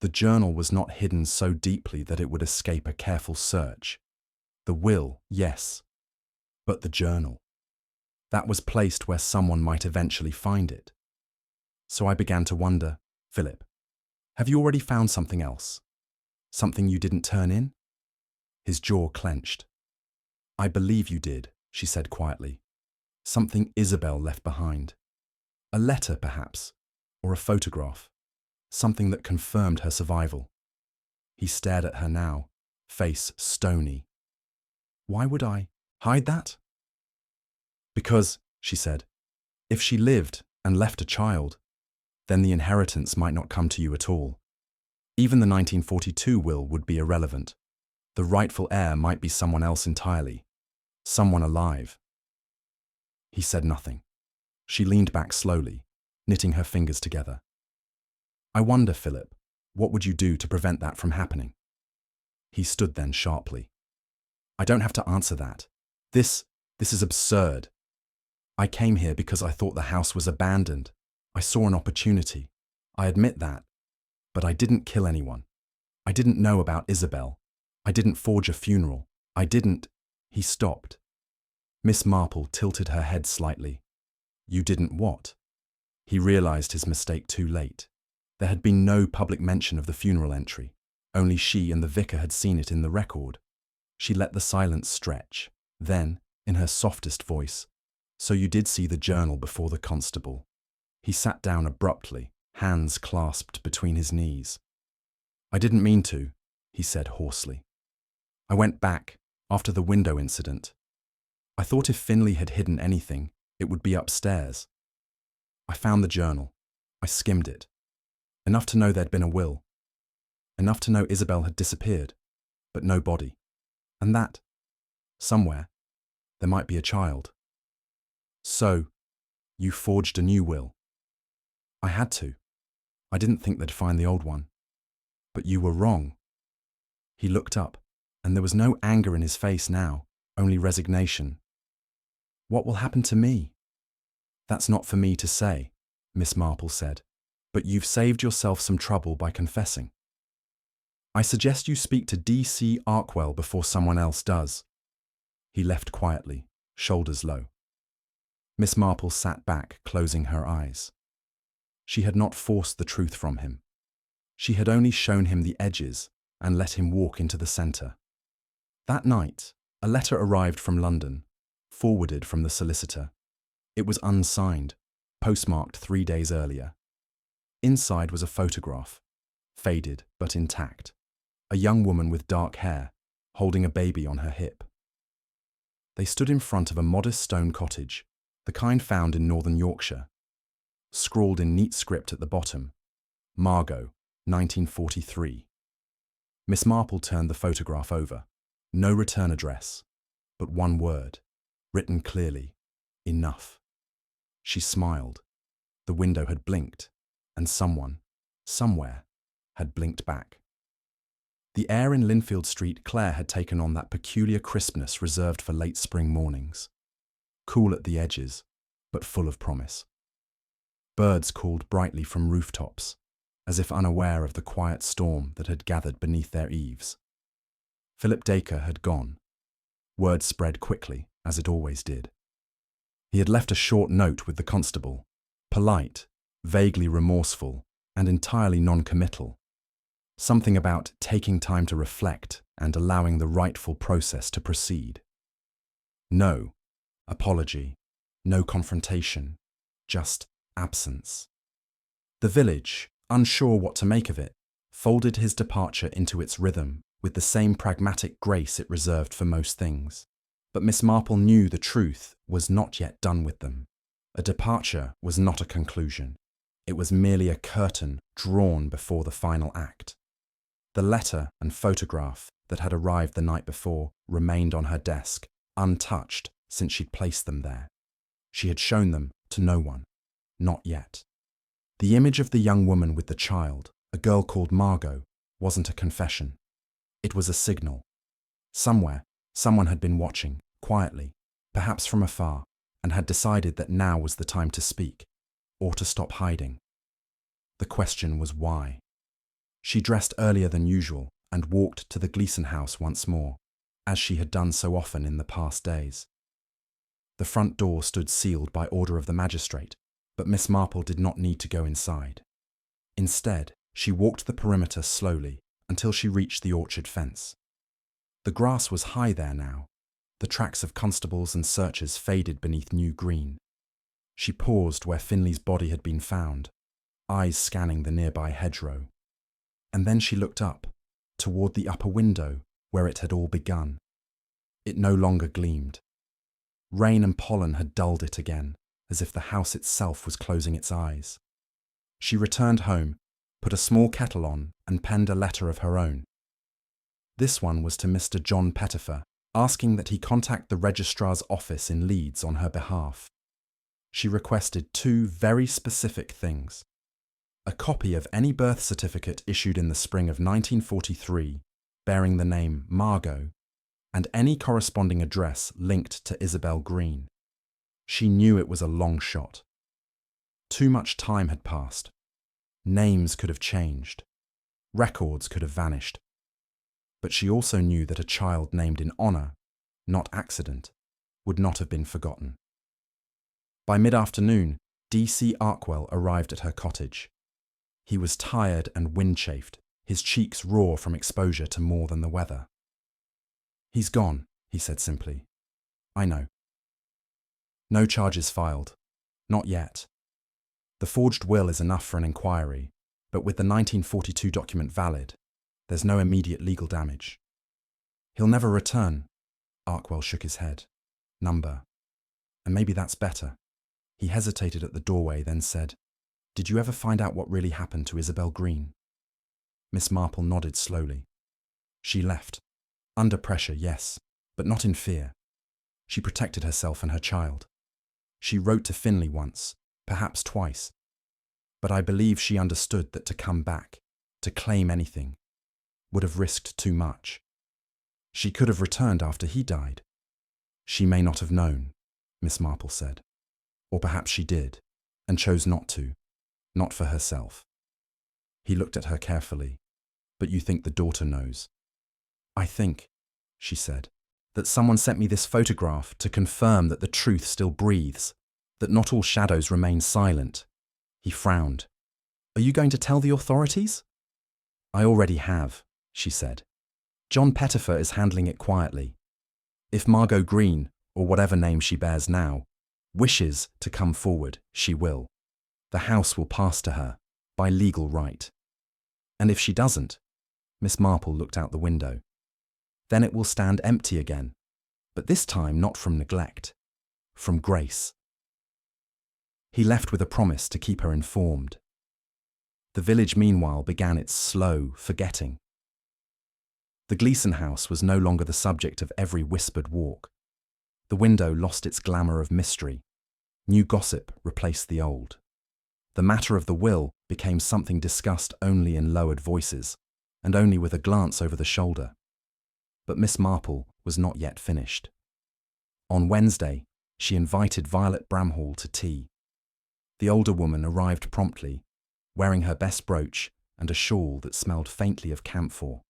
The journal was not hidden so deeply that it would escape a careful search. The will, yes, but the journal. That was placed where someone might eventually find it. So I began to wonder, Philip, have you already found something else? Something you didn't turn in?" His jaw clenched. "I believe you did," she said quietly. "Something Isabel left behind. A letter, perhaps, or a photograph. Something that confirmed her survival." He stared at her now, face stony. "Why would I hide that?" "Because," she said, "if she lived and left a child, then the inheritance might not come to you at all. Even the 1942 will would be irrelevant. The rightful heir might be someone else entirely, someone alive." He said nothing. She leaned back slowly, knitting her fingers together. "I wonder, Philip, what would you do to prevent that from happening?" He stood then sharply. "I don't have to answer that. This is absurd. I came here because I thought the house was abandoned. I saw an opportunity. I admit that. But I didn't kill anyone. I didn't know about Isabel. I didn't forge a funeral. I didn't—" He stopped. Miss Marple tilted her head slightly. "You didn't what?" He realized his mistake too late. There had been no public mention of the funeral entry. Only she and the vicar had seen it in the record. She let the silence stretch. Then, in her softest voice, "So you did see the journal before the constable." He sat down abruptly, hands clasped between his knees. I didn't mean to, he said hoarsely. I went back, after the window incident. I thought if Finley had hidden anything, it would be upstairs. I found the journal. I skimmed it. Enough to know there'd been a will. Enough to know Isabel had disappeared, but no body. And that, somewhere, there might be a child. So, you forged a new will. I had to. I didn't think they'd find the old one. But you were wrong. He looked up, and there was no anger in his face now, only resignation. What will happen to me? That's not for me to say, Miss Marple said, but you've saved yourself some trouble by confessing. I suggest you speak to D.C. Arkwell before someone else does. He left quietly, shoulders low. Miss Marple sat back, closing her eyes. She had not forced the truth from him. She had only shown him the edges and let him walk into the centre. That night, a letter arrived from London, forwarded from the solicitor. It was unsigned, postmarked 3 days earlier. Inside was a photograph, faded but intact. A young woman with dark hair, holding a baby on her hip. They stood in front of a modest stone cottage, the kind found in northern Yorkshire. Scrawled in neat script at the bottom, Margot, 1943. Miss Marple turned the photograph over. No return address, but one word, written clearly, enough. She smiled. The window had blinked, and someone, somewhere, had blinked back. The air in Linfield Street Clare had taken on that peculiar crispness reserved for late spring mornings. Cool at the edges, but full of promise. Birds called brightly from rooftops, as if unaware of the quiet storm that had gathered beneath their eaves. Philip Dacre had gone. Word spread quickly, as it always did. He had left a short note with the constable, polite, vaguely remorseful, and entirely non-committal. Something about taking time to reflect and allowing the rightful process to proceed. No apology, no confrontation, just absence. The village, unsure what to make of it, folded his departure into its rhythm with the same pragmatic grace it reserved for most things. But Miss Marple knew the truth was not yet done with them. A departure was not a conclusion. It was merely a curtain drawn before the final act. The letter and photograph that had arrived the night before remained on her desk, untouched since she'd placed them there. She had shown them to no one. Not yet. The image of the young woman with the child, a girl called Margot, wasn't a confession. It was a signal. Somewhere, someone had been watching, quietly, perhaps from afar, and had decided that now was the time to speak, or to stop hiding. The question was why. She dressed earlier than usual and walked to the Gleason house once more, as she had done so often in the past days. The front door stood sealed by order of the magistrate, but Miss Marple did not need to go inside. Instead, she walked the perimeter slowly until she reached the orchard fence. The grass was high there now. The tracks of constables and searchers faded beneath new green. She paused where Finley's body had been found, eyes scanning the nearby hedgerow. And then she looked up, toward the upper window where it had all begun. It no longer gleamed. Rain and pollen had dulled it again, as if the house itself was closing its eyes. She returned home, put a small kettle on, and penned a letter of her own. This one was to Mr. John Pettifer, asking that he contact the registrar's office in Leeds on her behalf. She requested 2 very specific things: a copy of any birth certificate issued in the spring of 1943, bearing the name Margot, and any corresponding address linked to Isabel Green. She knew it was a long shot. Too much time had passed. Names could have changed. Records could have vanished. But she also knew that a child named in honour, not accident, would not have been forgotten. By mid-afternoon, D.C. Arkwell arrived at her cottage. He was tired and wind-chafed, his cheeks raw from exposure to more than the weather. "He's gone," he said simply. "I know." "No charges filed. Not yet. The forged will is enough for an inquiry, but with the 1942 document valid, There's no immediate legal damage. He'll never return. Arkwell shook his head. Number. And maybe that's better. He hesitated at the doorway, then said, Did you ever find out what really happened to Isabel Green? Miss Marple nodded slowly. She left. Under pressure, yes, but not in fear. She protected herself and her child. She wrote to Finlay once, perhaps twice. But I believe she understood that to come back, to claim anything, would have risked too much. She could have returned after he died. She may not have known, Miss Marple said. Or perhaps she did, and chose not to, not for herself. He looked at her carefully. But you think the daughter knows? I think, she said, that someone sent me this photograph to confirm that the truth still breathes, that not all shadows remain silent. He frowned. Are you going to tell the authorities? I already have, she said. John Pettifer is handling it quietly. If Margot Green, or whatever name she bears now, wishes to come forward, she will. The house will pass to her, by legal right. And if she doesn't, Miss Marple looked out the window, then it will stand empty again, but this time not from neglect, from grace. He left with a promise to keep her informed. The village meanwhile began its slow forgetting. The Gleason house was no longer the subject of every whispered walk. The window lost its glamour of mystery. New gossip replaced the old. The matter of the will became something discussed only in lowered voices, and only with a glance over the shoulder. But Miss Marple was not yet finished. On Wednesday, she invited Violet Bramhall to tea. The older woman arrived promptly, wearing her best brooch and a shawl that smelled faintly of camphor.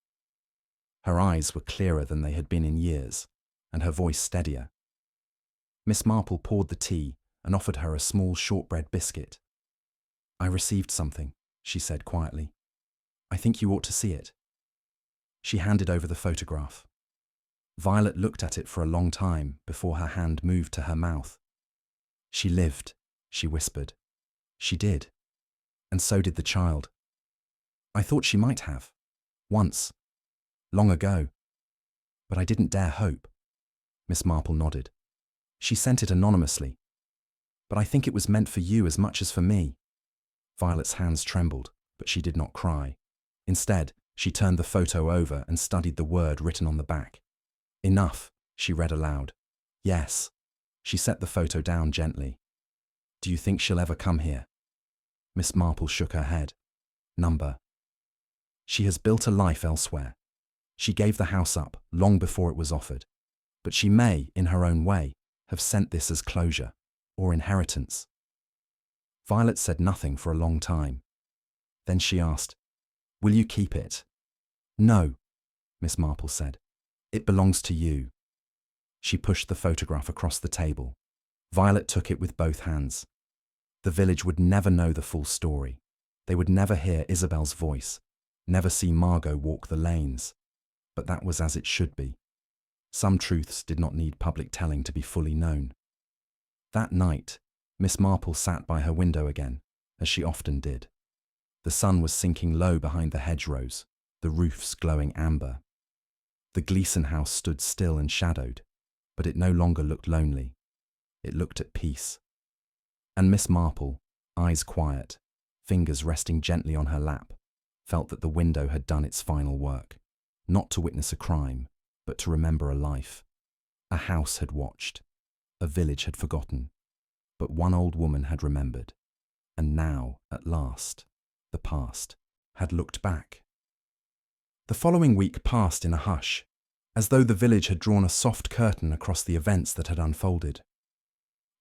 Her eyes were clearer than they had been in years, and her voice steadier. Miss Marple poured the tea and offered her a small shortbread biscuit. I received something, she said quietly. I think you ought to see it. She handed over the photograph. Violet looked at it for a long time before her hand moved to her mouth. She lived, she whispered. She did. And so did the child. I thought she might have. Once. Long ago. But I didn't dare hope. Miss Marple nodded. She sent it anonymously. But I think it was meant for you as much as for me. Violet's hands trembled, but she did not cry. Instead, she turned the photo over and studied the word written on the back. Enough, she read aloud. Yes. She set the photo down gently. Do you think she'll ever come here? Miss Marple shook her head. Number. She has built a life elsewhere. She gave the house up long before it was offered. But she may, in her own way, have sent this as closure, or inheritance. Violet said nothing for a long time. Then she asked, Will you keep it? No, Miss Marple said. It belongs to you. She pushed the photograph across the table. Violet took it with both hands. The village would never know the full story. They would never hear Isabel's voice, never see Margot walk the lanes. But that was as it should be. Some truths did not need public telling to be fully known. That night, Miss Marple sat by her window again, as she often did. The sun was sinking low behind the hedgerows, the roofs glowing amber. The Gleason house stood still and shadowed, but it no longer looked lonely. It looked at peace. And Miss Marple, eyes quiet, fingers resting gently on her lap, felt that the window had done its final work, not to witness a crime, but to remember a life. A house had watched, a village had forgotten, but one old woman had remembered, and now, at last, the past had looked back. The following week passed in a hush, as though the village had drawn a soft curtain across the events that had unfolded.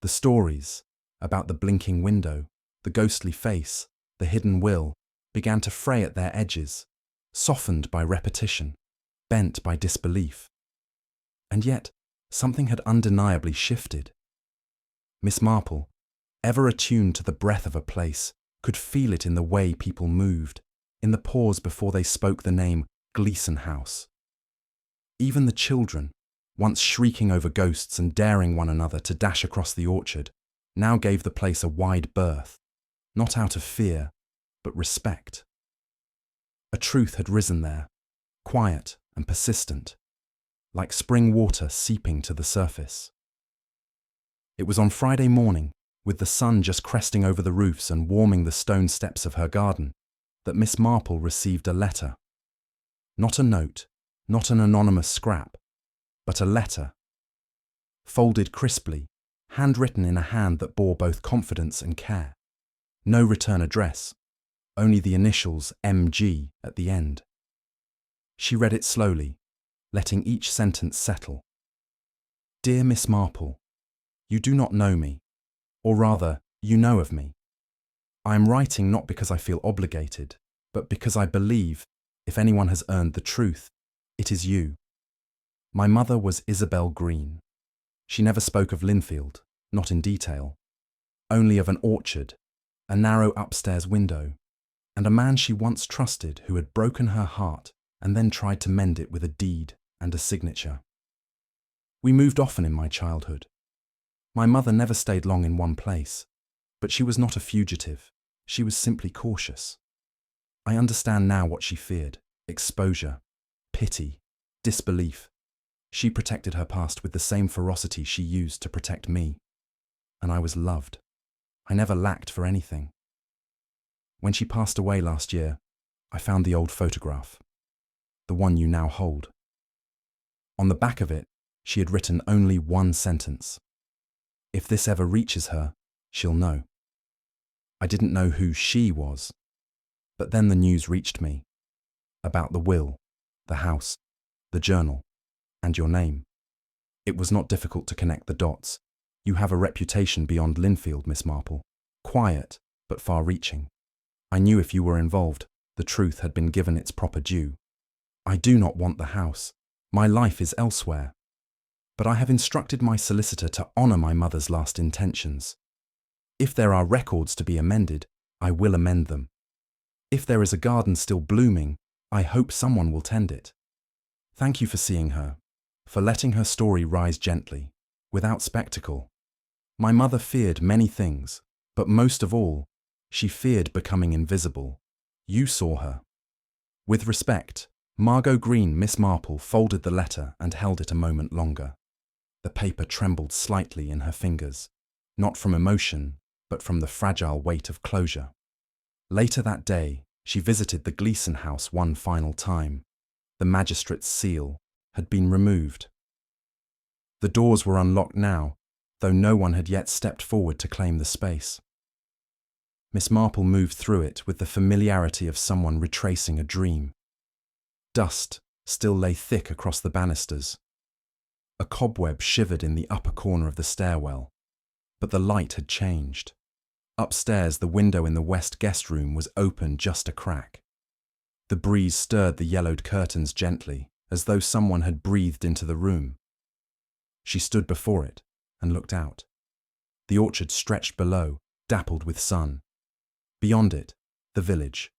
The stories about the blinking window, the ghostly face, the hidden will, began to fray at their edges, softened by repetition, bent by disbelief. And yet, something had undeniably shifted. Miss Marple, ever attuned to the breath of a place, could feel it in the way people moved, in the pause before they spoke the name Gleason House. Even the children, once shrieking over ghosts and daring one another to dash across the orchard, now gave the place a wide berth, not out of fear, but respect. A truth had risen there, quiet and persistent, like spring water seeping to the surface. It was on Friday morning, with the sun just cresting over the roofs and warming the stone steps of her garden, that Miss Marple received a letter. Not a note, not an anonymous scrap, but a letter. Folded crisply, handwritten in a hand that bore both confidence and care. No return address, only the initials MG at the end. She read it slowly, letting each sentence settle. Dear Miss Marple, you do not know me, or rather, you know of me. I am writing not because I feel obligated, but because I believe, if anyone has earned the truth, it is you. My mother was Isabel Green. She never spoke of Linfield, not in detail, only of an orchard, a narrow upstairs window, and a man she once trusted who had broken her heart and then tried to mend it with a deed and a signature. We moved often in my childhood. My mother never stayed long in one place, but she was not a fugitive. She was simply cautious. I understand now what she feared: exposure, pity, disbelief. She protected her past with the same ferocity she used to protect me. And I was loved. I never lacked for anything. When she passed away last year, I found the old photograph, the one you now hold. On the back of it, she had written only one sentence. If this ever reaches her, she'll know. I didn't know who she was, but then the news reached me about the will, the house, the journal, and your name. It was not difficult to connect the dots. You have a reputation beyond Linfield, Miss Marple. Quiet, but far-reaching. I knew if you were involved, the truth had been given its proper due. I do not want the house. My life is elsewhere. But I have instructed my solicitor to honour my mother's last intentions. If there are records to be amended, I will amend them. If there is a garden still blooming, I hope someone will tend it. Thank you for seeing her, for letting her story rise gently, without spectacle. My mother feared many things, but most of all, she feared becoming invisible. You saw her. With respect, Margot Green. Miss Marple folded the letter and held it a moment longer. The paper trembled slightly in her fingers, not from emotion, but from the fragile weight of closure. Later that day, she visited the Gleason house one final time. The magistrate's seal had been removed. The doors were unlocked now, though no one had yet stepped forward to claim the space. Miss Marple moved through it with the familiarity of someone retracing a dream. Dust still lay thick across the banisters. A cobweb shivered in the upper corner of the stairwell, but the light had changed. Upstairs, the window in the west guest room was open just a crack. The breeze stirred the yellowed curtains gently, as though someone had breathed into the room. She stood before it and looked out. The orchard stretched below, dappled with sun. Beyond it, the village,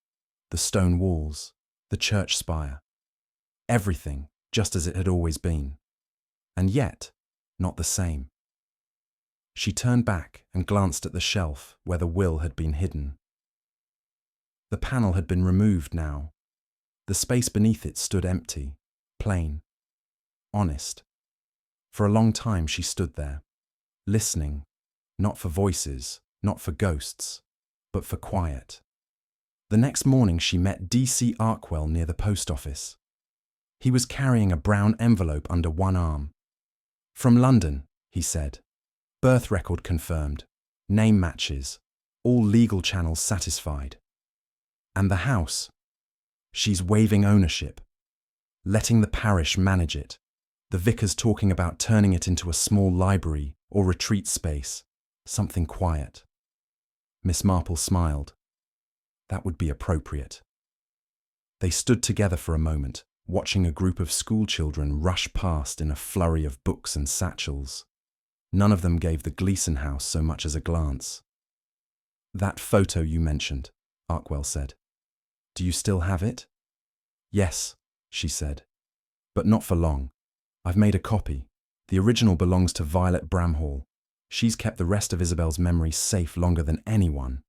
the stone walls, the church spire. Everything just as it had always been. And yet, not the same. She turned back and glanced at the shelf where the will had been hidden. The panel had been removed now. The space beneath it stood empty, plain, honest. For a long time she stood there, listening, not for voices, not for ghosts, but for quiet. The next morning she met D.C. Arkwell near the post office. He was carrying a brown envelope under one arm. From London, he said. Birth record confirmed, name matches, all legal channels satisfied. And the house? She's waiving ownership, letting the parish manage it. The vicar's talking about turning it into a small library or retreat space, something quiet. Miss Marple smiled. That would be appropriate. They stood together for a moment, watching a group of schoolchildren rush past in a flurry of books and satchels. None of them gave the Gleason house so much as a glance. That photo you mentioned, Arkwell said. Do you still have it? Yes, she said. But not for long. I've made a copy. The original belongs to Violet Bramhall. She's kept the rest of Isabel's memories safe longer than anyone.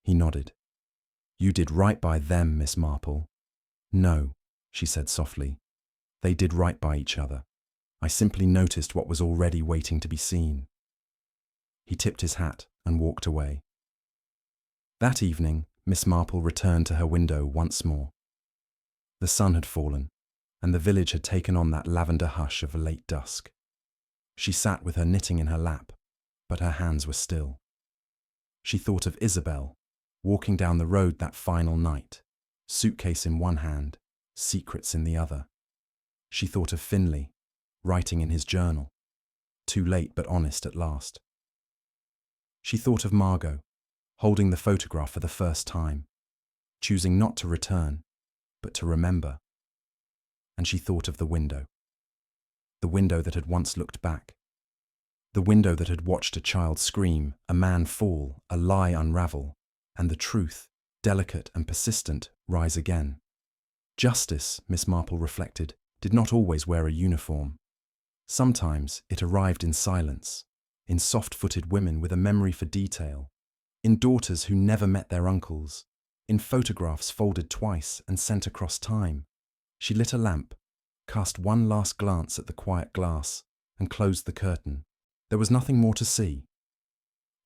He nodded. You did right by them, Miss Marple. No, she said softly. They did right by each other. I simply noticed what was already waiting to be seen. He tipped his hat and walked away. That evening, Miss Marple returned to her window once more. The sun had fallen, and the village had taken on that lavender hush of a late dusk. She sat with her knitting in her lap, but her hands were still. She thought of Isabel, walking down the road that final night, suitcase in one hand, secrets in the other. She thought of Finley, writing in his journal, too late but honest at last. She thought of Margot, holding the photograph for the first time, choosing not to return, but to remember. And she thought of the window that had once looked back, the window that had watched a child scream, a man fall, a lie unravel, and the truth, delicate and persistent, rise again. Justice, Miss Marple reflected, did not always wear a uniform. Sometimes it arrived in silence, in soft-footed women with a memory for detail, in daughters who never met their uncles, in photographs folded twice and sent across time. She lit a lamp, cast one last glance at the quiet glass, and closed the curtain. There was nothing more to see.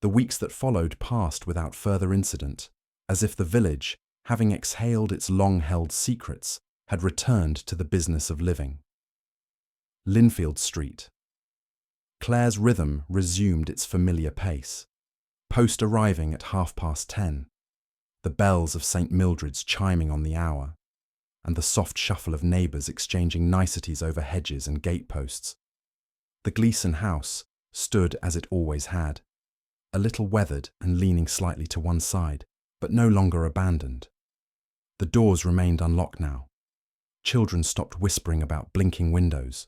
The weeks that followed passed without further incident, as if the village, having exhaled its long-held secrets, had returned to the business of living. Linfield Street. Claire's rhythm resumed its familiar pace, post arriving at 10:30, the bells of St. Mildred's chiming on the hour, and the soft shuffle of neighbours exchanging niceties over hedges and gateposts. The Gleason house stood as it always had, a little weathered and leaning slightly to one side, but no longer abandoned. The doors remained unlocked now. Children stopped whispering about blinking windows.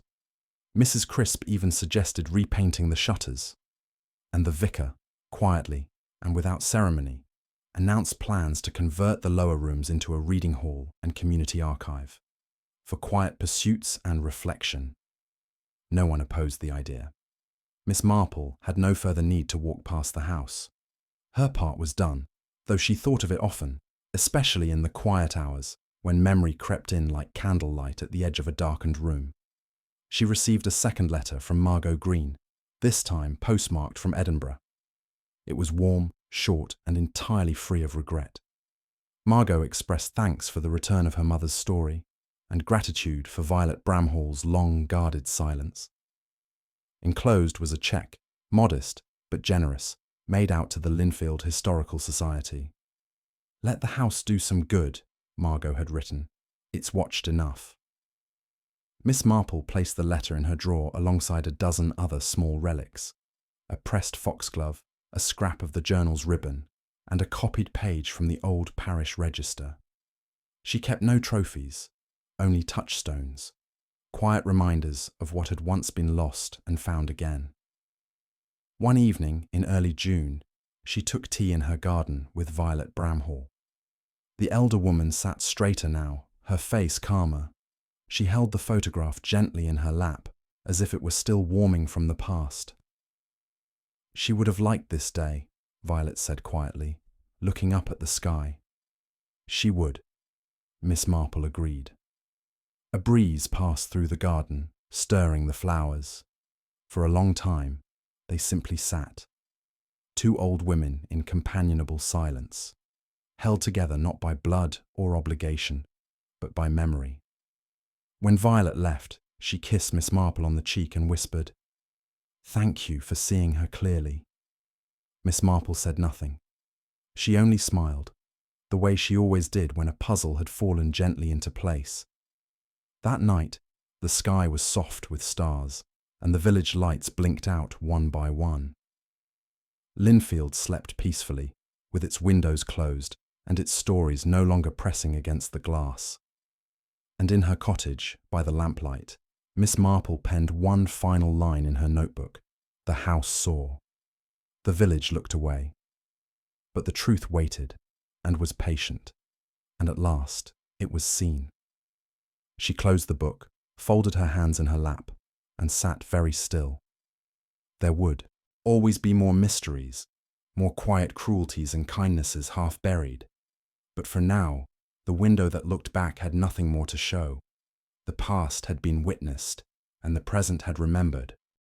Mrs. Crisp even suggested repainting the shutters. And the vicar, quietly and without ceremony, announced plans to convert the lower rooms into a reading hall and community archive, for quiet pursuits and reflection. No one opposed the idea. Miss Marple had no further need to walk past the house. Her part was done, though she thought of it often, especially in the quiet hours when memory crept in like candlelight at the edge of a darkened room. She received a second letter from Margot Green, this time postmarked from Edinburgh. It was warm, short, and entirely free of regret. Margot expressed thanks for the return of her mother's story, and gratitude for Violet Bramhall's long-guarded silence. Enclosed was a cheque, modest but generous, made out to the Linfield Historical Society. "Let the house do some good," Margot had written. "It's watched enough." Miss Marple placed the letter in her drawer alongside a dozen other small relics, a pressed foxglove, a scrap of the journal's ribbon, and a copied page from the old parish register. She kept no trophies, only touchstones, quiet reminders of what had once been lost and found again. One evening in early June, she took tea in her garden with Violet Bramhall. The elder woman sat straighter now, her face calmer. She held the photograph gently in her lap, as if it were still warming from the past. She would have liked this day, Violet said quietly, looking up at the sky. She would, Miss Marple agreed. A breeze passed through the garden, stirring the flowers. For a long time, they simply sat, two old women in companionable silence, held together not by blood or obligation, but by memory. When Violet left, she kissed Miss Marple on the cheek and whispered, "Thank you for seeing her clearly." Miss Marple said nothing. She only smiled, the way she always did when a puzzle had fallen gently into place. That night, the sky was soft with stars, and the village lights blinked out one by one. Linfield slept peacefully, with its windows closed and its stories no longer pressing against the glass. And in her cottage, by the lamplight, Miss Marple penned one final line in her notebook: "The house saw." The village looked away. But the truth waited, and was patient, and at last it was seen. She closed the book, folded her hands in her lap, and sat very still. There would always be more mysteries, more quiet cruelties and kindnesses half buried. But for now, the window that looked back had nothing more to show. The past had been witnessed, and the present had remembered.